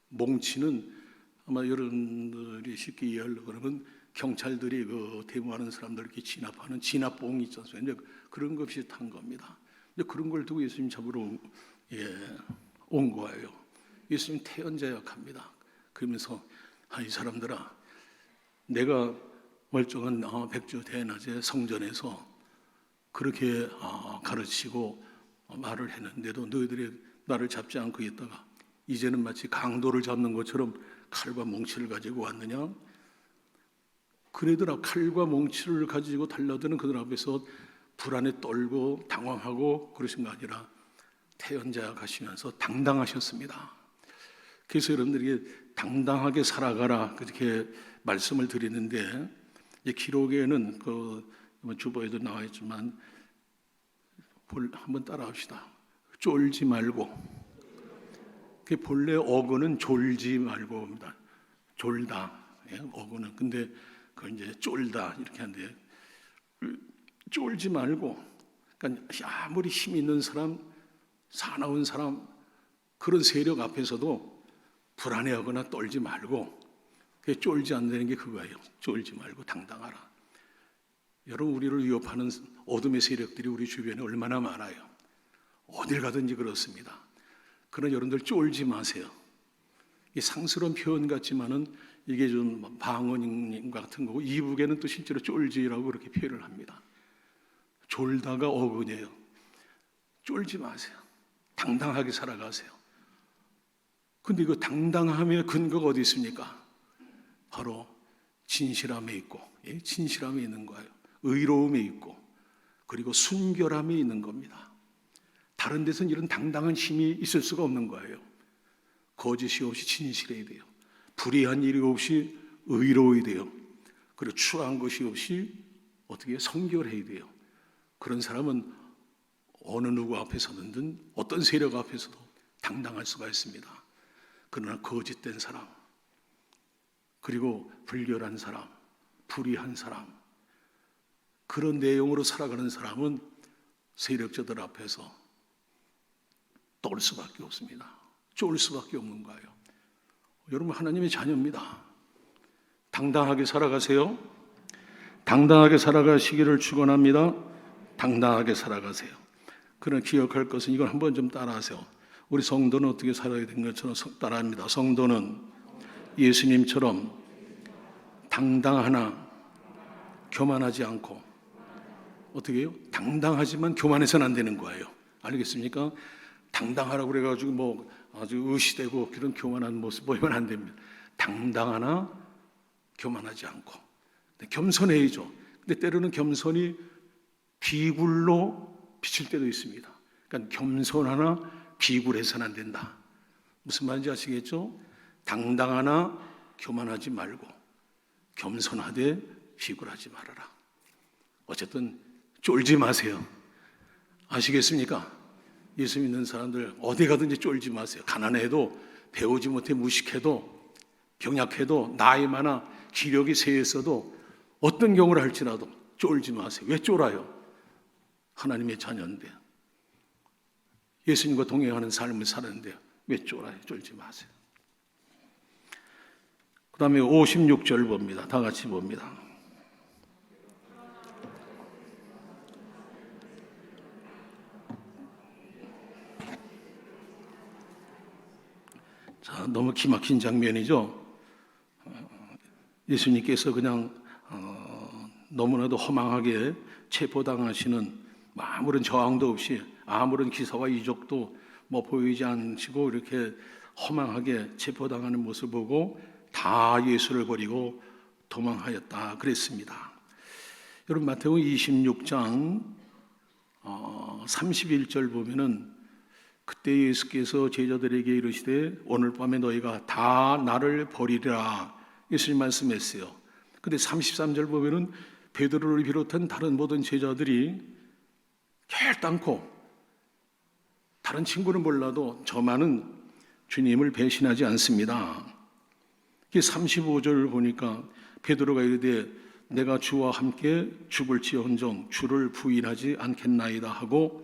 몽치는 아마 여러분들이 쉽게 이해하려고 그러면 경찰들이 그 데모하는 사람들 이렇게 진압하는 진압봉이 있지 않습니까? 그런 것 비슷한 겁니다. 그런 걸 두고 예수님 잡으러 온 거예요. 예수님 태연자약합니다. 그러면서 이 사람들아 내가 멀쩡한 백주 대낮에 성전에서 그렇게 가르치고 말을 했는데도 너희들이 나를 잡지 않고 있다가 이제는 마치 강도를 잡는 것처럼 칼과 몽치를 가지고 왔느냐? 그네들 칼과 몽치를 가지고 달려드는 그들 앞에서 불안에 떨고 당황하고 그러신 거 아니라 태연자약하시면서 당당하셨습니다. 그래서 여러분들이 당당하게 살아가라 그렇게 말씀을 드리는데, 기록에는 주보에도 나와 있지만 한번 따라합시다. 쫄지 말고. 그 본래 어근은 졸지 말고입니다. 졸다, 어근은. 근데 그 이제 쫄다 이렇게 하는데, 쫄지 말고. 그러니까 아무리 힘 있는 사람, 사나운 사람, 그런 세력 앞에서도 불안해하거나 떨지 말고, 그게 쫄지 않는 게 그거예요. 쫄지 말고 당당하라. 여러분, 우리를 위협하는 어둠의 세력들이 우리 주변에 얼마나 많아요. 어딜 가든지 그렇습니다. 그러나 여러분들 쫄지 마세요. 이 상스러운 표현 같지만은 이게 좀 방언 같은 거고, 이북에는 또 실제로 쫄지라고 그렇게 표현을 합니다. 졸다가 어근이에요. 쫄지 마세요. 당당하게 살아가세요. 근데 이거 당당함의 근거가 어디 있습니까? 바로 진실함에 있고, 진실함에 있는 거예요. 의로움에 있고, 그리고 순결함에 있는 겁니다. 다른 데서는 이런 당당한 힘이 있을 수가 없는 거예요. 거짓이 없이 진실해야 돼요. 불의한 일이 없이 의로워야 돼요. 그리고 추한 것이 없이 어떻게 성결해야 돼요. 그런 사람은 어느 누구 앞에서든 어떤 세력 앞에서도 당당할 수가 있습니다. 그러나 거짓된 사람, 그리고 불결한 사람, 불의한 사람, 그런 내용으로 살아가는 사람은 세력자들 앞에서 떨 수밖에 없습니다. 쫄 수밖에 없는 거예요. 여러분, 하나님의 자녀입니다. 당당하게 살아가세요. 당당하게 살아가시기를 축원합니다. 당당하게 살아가세요. 그러나 기억할 것은, 이걸 한번 좀 따라하세요. 우리 성도는 어떻게 살아야 되는 것처럼 따라합니다. 성도는 예수님처럼 당당하나 교만하지 않고, 어떻게 해요? 당당하지만 교만해서는 안 되는 거예요. 알겠습니까? 당당하라고 그래가지고 아주 의시되고 그런 교만한 모습 보이면 안 됩니다. 당당하나 교만하지 않고. 겸손해야죠. 근데 때로는 겸손이 비굴로 비칠 때도 있습니다. 그러니까 겸손하나 비굴해서는 안 된다. 무슨 말인지 아시겠죠? 당당하나 교만하지 말고, 겸손하되 비굴하지 말아라. 어쨌든 쫄지 마세요. 아시겠습니까? 예수 믿는 사람들 어디 가든지 쫄지 마세요. 가난해도, 배우지 못해 무식해도, 병약해도, 나이 많아 기력이 세했어도, 어떤 경우를 할지라도 쫄지 마세요. 왜 쫄아요? 하나님의 자녀인데, 예수님과 동행하는 삶을 사는데 왜 쫄아요? 쫄지 마세요. 그 다음에 56절 봅니다. 다 같이 봅니다. 자, 너무 기막힌 장면이죠. 예수님께서 그냥 너무나도 허망하게 체포당하시는, 아무런 저항도 없이, 아무런 기사와 이적도 보이지 않으시고 이렇게 허망하게 체포당하는 모습을 보고 다 예수를 버리고 도망하였다 그랬습니다. 여러분, 마태복음 26장 31절 보면은, 그때 예수께서 제자들에게 이르시되 오늘 밤에 너희가 다 나를 버리리라 예수님 말씀했어요. 근데 33절 보면은 베드로를 비롯한 다른 모든 제자들이 결단코, 다른 친구는 몰라도 저만은 주님을 배신하지 않습니다. 35절 보니까 베드로가 이르되 내가 주와 함께 죽을지언정 주를 부인하지 않겠나이다 하고,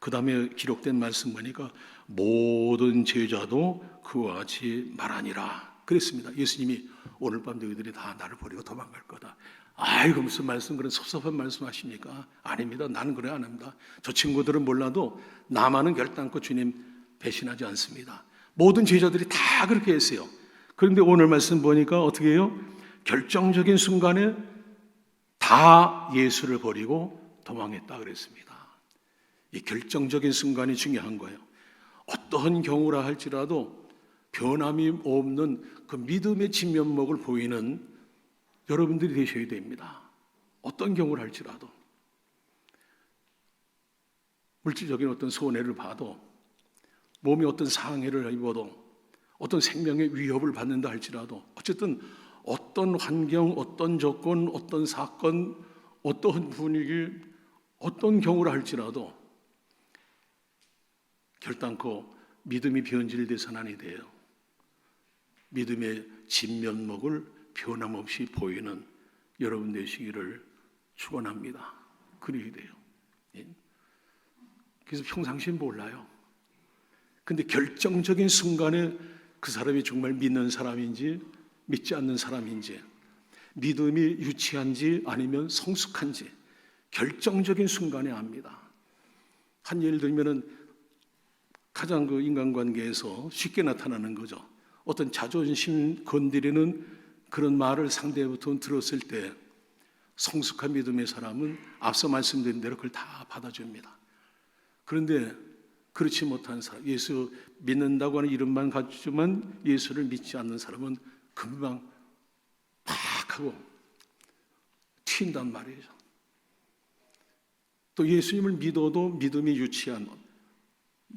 그 다음에 기록된 말씀 보니까 모든 제자도 그와 같이 말하니라 그랬습니다. 예수님이 오늘 밤 너희들이 다 나를 버리고 도망갈 거다. 아이고, 무슨 말씀, 그런 섭섭한 말씀 하십니까? 아닙니다. 나는 그래 안 합니다. 저 친구들은 몰라도 나만은 결단코 주님 배신하지 않습니다. 모든 제자들이 다 그렇게 했어요. 그런데 오늘 말씀 보니까 어떻게 해요? 결정적인 순간에 다 예수를 버리고 도망했다 그랬습니다. 이 결정적인 순간이 중요한 거예요. 어떠한 경우라 할지라도 변함이 없는 그 믿음의 진면목을 보이는 여러분들이 되셔야 됩니다. 어떤 경우를 할지라도, 물질적인 어떤 손해를 봐도, 몸이 어떤 상해를 입어도, 어떤 생명의 위협을 받는다 할지라도, 어쨌든 어떤 환경, 어떤 조건, 어떤 사건, 어떤 분위기, 어떤 경우를 할지라도 결단코 믿음이 변질돼서는 아니 돼요. 믿음의 진면목을 변함없이 보이는 여러분 되시기를 축원합니다. 그래야 돼요. 예. 그래서 평상시에 몰라요. 근데 결정적인 순간에 그 사람이 정말 믿는 사람인지 믿지 않는 사람인지, 믿음이 유치한지 아니면 성숙한지 결정적인 순간에 압니다. 한 예를 들면은 가장 그 인간관계에서 쉽게 나타나는 거죠. 어떤 자존심 건드리는 그런 말을 상대부터 들었을 때 성숙한 믿음의 사람은 앞서 말씀드린 대로 그걸 다 받아줍니다. 그런데 그렇지 못한 사람, 예수 믿는다고 하는 이름만 가지지만 예수를 믿지 않는 사람은 금방 팍 하고 튄단 말이죠. 또 예수님을 믿어도 믿음이 유치한,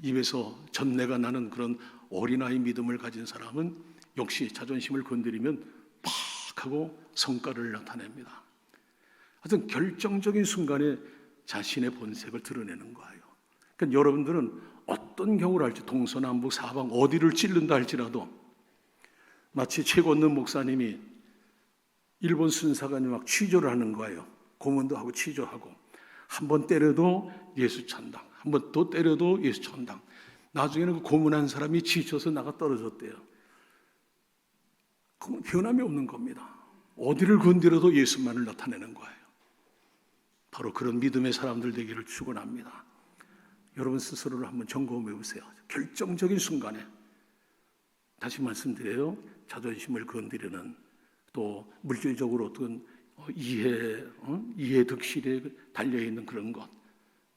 입에서 전내가 나는 그런 어린아이 믿음을 가진 사람은 역시 자존심을 건드리면 팍 하고 성과를 나타냅니다. 하여튼 결정적인 순간에 자신의 본색을 드러내는 거예요. 그러니까 여러분들은 어떤 경우를 할지, 동서남북 사방 어디를 찔른다 할지라도, 마치 책 얻는 목사님이 일본 순사관이 막 취조를 하는 거예요. 고문도 하고 취조하고, 한 번 때려도 예수 천당, 한 번 또 때려도 예수 천당. 나중에는 그 고문한 사람이 지쳐서 나가 떨어졌대요. 그건 변함이 없는 겁니다. 어디를 건드려도 예수만을 나타내는 거예요. 바로 그런 믿음의 사람들 되기를 축원합니다. 여러분 스스로를 한번 점검해 보세요. 결정적인 순간에, 다시 말씀드려요, 자존심을 건드리는, 또 물질적으로 어떤 이해 득실에 달려있는 그런 것,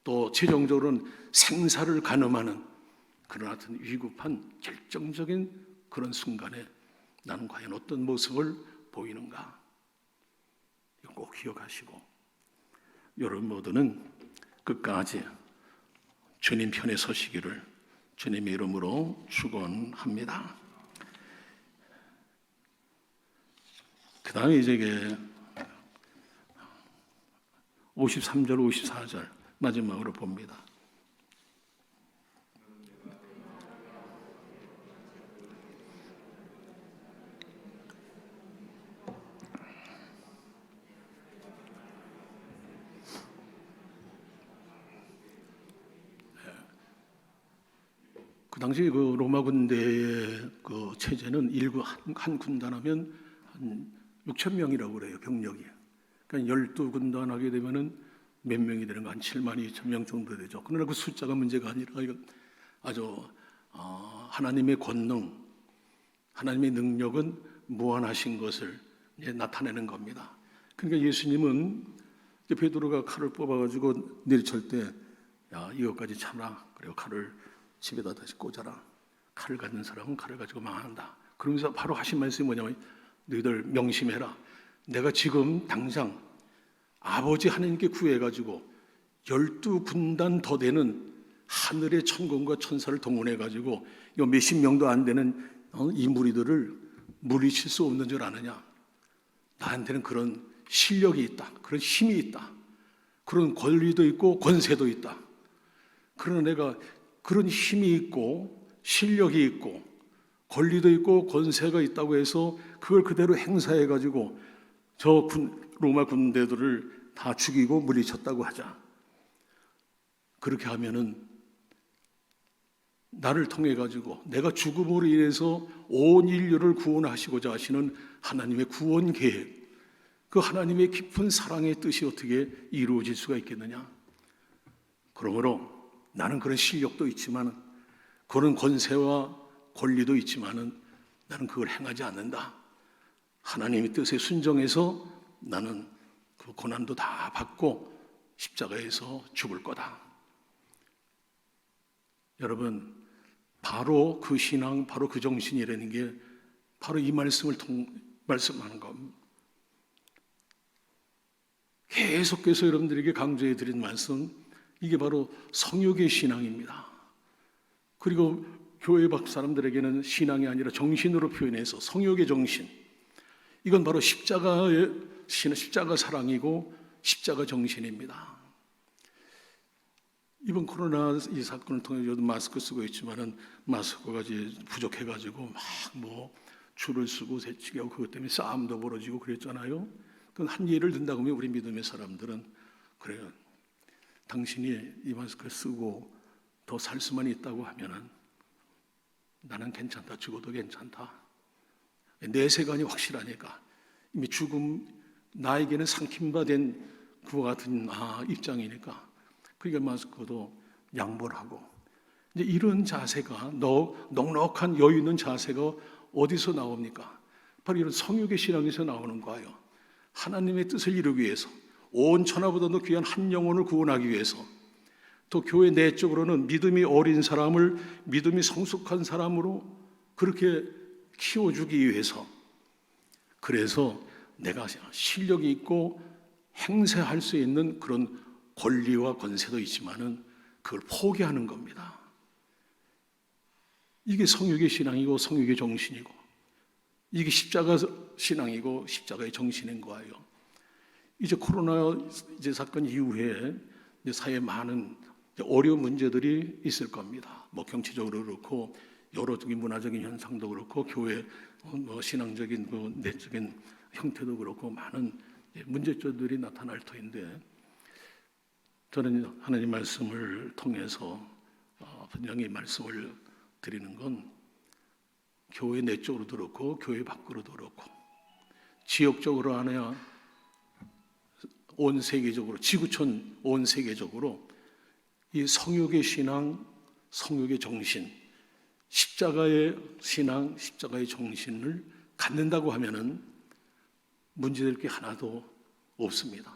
또 최종적으로는 생사를 가늠하는 그런 하여튼 위급한 결정적인 그런 순간에 나는 과연 어떤 모습을 보이는가, 이거 꼭 기억하시고 여러분 모두는 끝까지 주님 편에 서시기를 주님의 이름으로 축원합니다. 그 다음에 이제 53절, 54절 마지막으로 봅니다. 그 당시 그 로마 군대의 그 체제는 한 군단 하면 한 6천 명이라고 그래요, 병력이. 그러니까 12군단 하게 되면은 몇 명이 되는 거, 한 7만 2천 명 정도 되죠. 그러나 그 숫자가 문제가 아니라 이건 아주 하나님의 권능, 하나님의 능력은 무한하신 것을 나타내는 겁니다. 그러니까 예수님은 베드로가 칼을 뽑아가지고 내리칠 때, 야, 이것까지 참아. 그리고 칼을 집에다 다시 꽂아라. 칼을 갖는 사람은 칼을 가지고 망한다. 그러면서 바로 하신 말씀이 뭐냐면, 너희들 명심해라. 내가 지금 당장 아버지 하나님께 구해가지고 12군단 더 되는 하늘의 천군과 천사를 동원해가지고 요 몇십 명도 안 되는 이 무리들을 물리칠 수 없는 줄 아느냐. 나한테는 그런 실력이 있다. 그런 힘이 있다. 그런 권리도 있고 권세도 있다. 그러나 내가 그런 힘이 있고 실력이 있고 권리도 있고 권세가 있다고 해서 그걸 그대로 행사해가지고 저 로마 군대들을 다 죽이고 물리쳤다고 하자. 그렇게 하면은 나를 통해 가지고 내가 죽음으로 인해서 온 인류를 구원하시고자 하시는 하나님의 구원 계획, 그 하나님의 깊은 사랑의 뜻이 어떻게 이루어질 수가 있겠느냐. 그러므로 나는 그런 실력도 있지만, 그런 권세와 권리도 있지만은 나는 그걸 행하지 않는다. 하나님의 뜻에 순종해서 나는 그 고난도 다 받고 십자가에서 죽을 거다. 여러분, 바로 그 신앙, 바로 그 정신이라는 게 바로 이 말씀을 말씀하는 겁니다. 계속해서 여러분들에게 강조해 드린 말씀, 이게 바로 성육의 신앙입니다. 그리고 교회 밖 사람들에게는 신앙이 아니라 정신으로 표현해서 성육의 정신, 이건 바로 십자가 사랑이고 십자가 정신입니다. 이번 코로나 이 사건을 통해 저도 마스크 쓰고 있지만은 마스크가 이제 부족해가지고 막 줄을 쓰고 새치기 하고 그것 때문에 싸움도 벌어지고 그랬잖아요. 그건 한 예를 든다고 하면 우리 믿음의 사람들은 그래요. 당신이 이 마스크를 쓰고 더 살 수만 있다고 하면은 나는 괜찮다, 죽어도 괜찮다. 내세관이 확실하니까 이미 죽음, 나에게는 상킴바된 그와 같은 입장이니까 그러니까 마스크도 양보를 하고, 이제 이런 자세가 넉넉한 여유 있는 자세가 어디서 나옵니까? 바로 이런 성육의 신앙에서 나오는 거예요. 하나님의 뜻을 이루기 위해서, 온 천하보다도 귀한 한 영혼을 구원하기 위해서, 또 교회 내적으로는 믿음이 어린 사람을 믿음이 성숙한 사람으로 그렇게 키워주기 위해서, 그래서 내가 실력이 있고 행세할 수 있는 그런 권리와 권세도 있지만은 그걸 포기하는 겁니다. 이게 성육의 신앙이고 성육의 정신이고, 이게 십자가 신앙이고 십자가의 정신인 거예요. 이제 코로나 사건 이후에 이제 사회에 많은 어려운 문제들이 있을 겁니다. 경제적으로 그렇고 여러 문화적인 현상도 그렇고 교회 신앙적인 내적인 형태도 그렇고 많은 문제점들이 나타날 터인데, 저는 하나님 말씀을 통해서 분명히 말씀을 드리는 건 교회 내적으로도 그렇고 교회 밖으로도 그렇고 지역적으로 아니야 온 세계적으로, 지구촌 온 세계적으로 이 성육의 신앙, 성육의 정신, 십자가의 신앙, 십자가의 정신을 갖는다고 하면은 문제될 게 하나도 없습니다.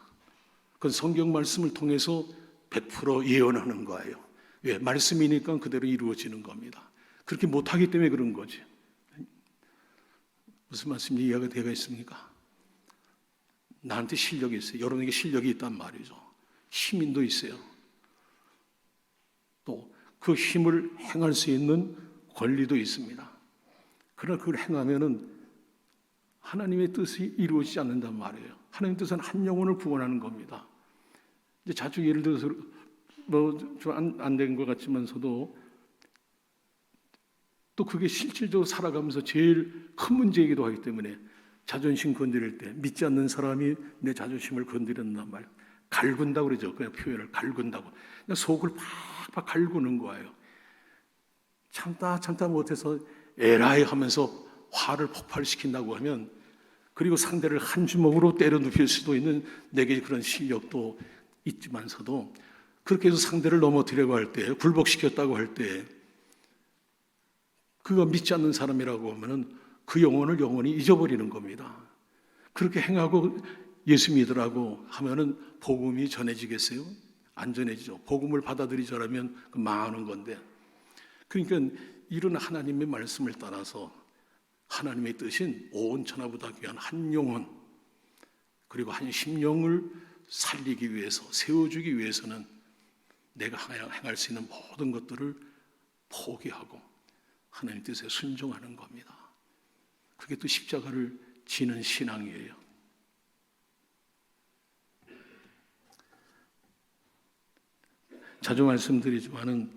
그건 성경 말씀을 통해서 100% 예언하는 거예요. 왜? 말씀이니까 그대로 이루어지는 겁니다. 그렇게 못하기 때문에 그런 거지. 무슨 말씀인지 이해가 되어 있습니까? 나한테 실력이 있어요. 여러분에게 실력이 있단 말이죠. 힘인도 있어요. 또 그 힘을 행할 수 있는 권리도 있습니다. 그러나 그걸 행하면은 하나님의 뜻이 이루어지지 않는단 말이에요. 하나님의 뜻은 한 영혼을 구원하는 겁니다. 이제 자주 예를 들어서 좀 안 된 것 같지만서도 또 그게 실질적으로 살아가면서 제일 큰 문제이기도 하기 때문에, 자존심 건드릴 때 믿지 않는 사람이 내 자존심을 건드린단 말이에요. 갈군다고 그러죠. 그냥 표현을 갈군다고. 그냥 속을 팍팍 갈구는 거예요. 참다 못해서 에라이 하면서 화를 폭발시킨다고 하면, 그리고 상대를 한 주먹으로 때려 눕힐 수도 있는 내게 그런 실력도 있지만서도 그렇게 해서 상대를 넘어뜨리려고 할 때, 굴복시켰다고 할 때, 그가 믿지 않는 사람이라고 하면은 그 영혼을 영원히 잊어버리는 겁니다. 그렇게 행하고 예수 믿으라고 하면은 복음이 전해지겠어요? 안 전해지죠. 복음을 받아들이자라면 망하는 건데. 그러니까 이런 하나님의 말씀을 따라서 하나님의 뜻인 온 천하보다 귀한 한 영혼, 그리고 한 심령을 살리기 위해서, 세워주기 위해서는 내가 행할 수 있는 모든 것들을 포기하고 하나님 뜻에 순종하는 겁니다. 그게 또 십자가를 지는 신앙이에요. 자주 말씀드리지만은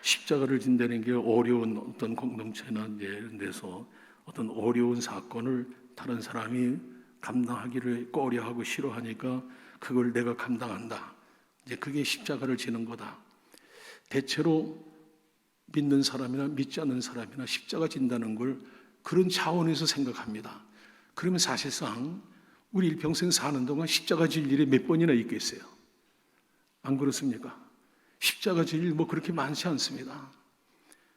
십자가를 진다는 게 어려운 어떤 공동체나 이런 데서 어떤 어려운 사건을 다른 사람이 감당하기를 꺼려하고 싫어하니까 그걸 내가 감당한다, 이제 그게 십자가를 지는 거다. 대체로 믿는 사람이나 믿지 않는 사람이나 십자가 진다는 걸 그런 차원에서 생각합니다. 그러면 사실상 우리 일평생 사는 동안 십자가 질 일이 몇 번이나 있겠어요? 안 그렇습니까? 십자가 질 일 그렇게 많지 않습니다.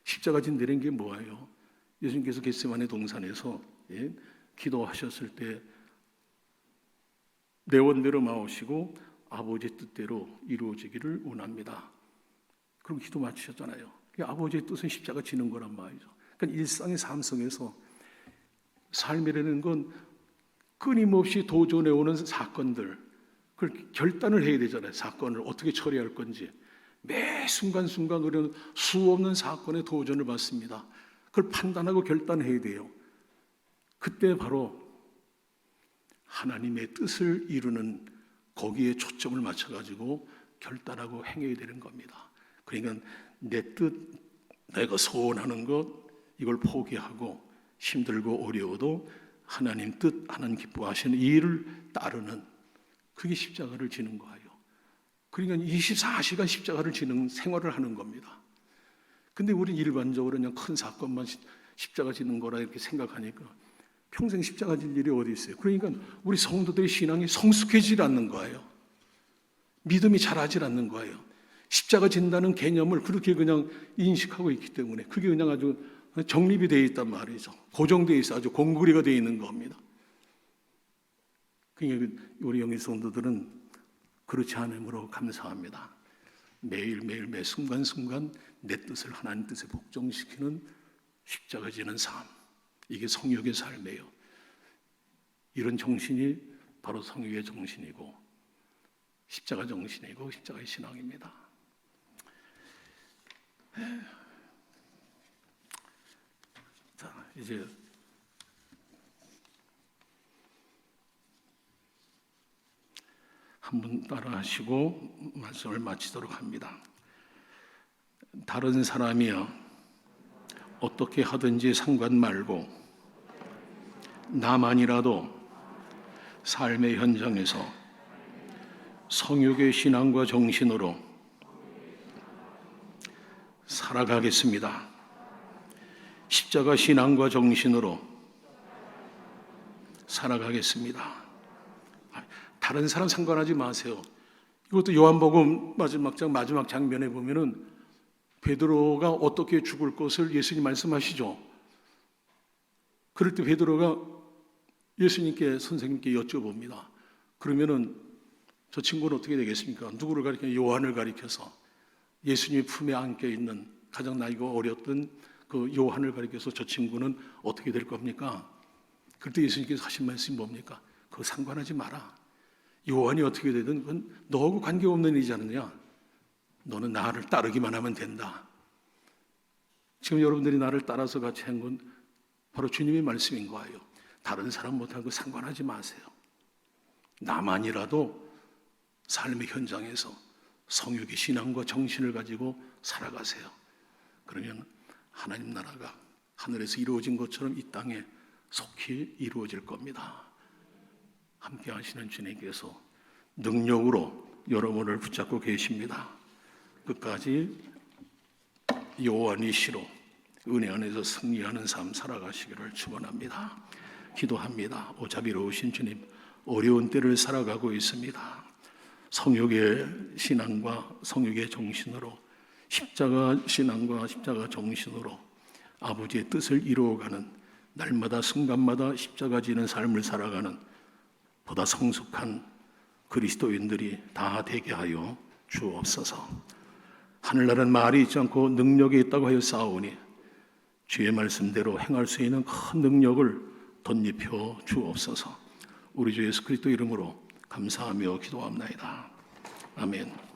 십자가 진다는 게 뭐예요? 예수님께서 겟세마네 동산에서 기도하셨을 때 내 원대로 마오시고 아버지의 뜻대로 이루어지기를 원합니다. 그럼 기도 마치셨잖아요. 아버지의 뜻은 십자가 지는 거란 말이죠. 그러니까 일상의 삶 속에서 삶이라는 건 끊임없이 도전해 오는 사건들, 그걸 결단을 해야 되잖아요. 사건을 어떻게 처리할 건지. 매 순간순간 우리는 수없는 사건에 도전을 받습니다. 그걸 판단하고 결단해야 돼요. 그때 바로 하나님의 뜻을 이루는 거기에 초점을 맞춰가지고 결단하고 행해야 되는 겁니다. 그러니까 내 뜻, 내가 소원하는 것, 이걸 포기하고 힘들고 어려워도 하나님 뜻, 하나님 기뻐하시는 이 일을 따르는, 그게 십자가를 지는 거예요. 그러니까 24시간 십자가를 지는 생활을 하는 겁니다. 근데 우리 일반적으로 그냥 큰 사건만 십자가 지는 거라 이렇게 생각하니까 평생 십자가 질 일이 어디 있어요. 그러니까 우리 성도들의 신앙이 성숙해지지 않는 거예요. 믿음이 자라지 않는 거예요. 십자가 진다는 개념을 그렇게 그냥 인식하고 있기 때문에 그게 그냥 아주 정립이 되어 있단 말이죠. 고정되어 있어, 아주 공구리가 되어 있는 겁니다. 그러니까 우리 영의 성도들은 그렇지 않으므로 감사합니다. 매일매일 매 순간순간 내 뜻을 하나님 뜻에 복종시키는 십자가 지는 삶, 이게 성육의 삶이에요. 이런 정신이 바로 성육의 정신이고 십자가 정신이고 십자가의 신앙입니다. 자, 이제 한번 따라 하시고 말씀을 마치도록 합니다. 다른 사람이여 어떻게 하든지 상관 말고 나만이라도 삶의 현장에서 성육의 신앙과 정신으로 살아가겠습니다. 십자가 신앙과 정신으로 살아가겠습니다. 다른 사람 상관하지 마세요. 이것도 요한복음 마지막 장면에 보면은 베드로가 어떻게 죽을 것을 예수님 말씀하시죠. 그럴 때 베드로가 예수님께, 선생님께 여쭤봅니다. 그러면은 저 친구는 어떻게 되겠습니까? 누구를 가리켜? 요한을 가리켜서 예수님 품에 안겨 있는 가장 나이가 어렸던 그 요한을 가리켜서 저 친구는 어떻게 될 겁니까? 그때 예수님께서 하신 말씀이 뭡니까? 그거 상관하지 마라. 요한이 어떻게 되든 그건 너하고 관계없는 일이지 않느냐. 너는 나를 따르기만 하면 된다. 지금 여러분들이 나를 따라서 같이 한 건 바로 주님의 말씀인 거예요. 다른 사람 못하는 거 상관하지 마세요. 나만이라도 삶의 현장에서 성육의 신앙과 정신을 가지고 살아가세요. 그러면 하나님 나라가 하늘에서 이루어진 것처럼 이 땅에 속히 이루어질 겁니다. 함께 하시는 주님께서 능력으로 여러분을 붙잡고 계십니다. 끝까지 요한이시로 은혜 안에서 승리하는 삶 살아가시기를 축원합니다. 기도합니다. 오자비로우신 주님, 어려운 때를 살아가고 있습니다. 성육의 신앙과 성육의 정신으로, 십자가 신앙과 십자가 정신으로 아버지의 뜻을 이루어가는, 날마다 순간마다 십자가 지는 삶을 살아가는 보다 성숙한 그리스도인들이 다 되게 하여 주옵소서. 하늘나라는 말이 있지 않고 능력이 있다고 하여 싸우니 주의 말씀대로 행할 수 있는 큰 능력을 덧입혀 주옵소서. 우리 주 예수 그리스도 이름으로 감사하며 기도합나이다. 아멘.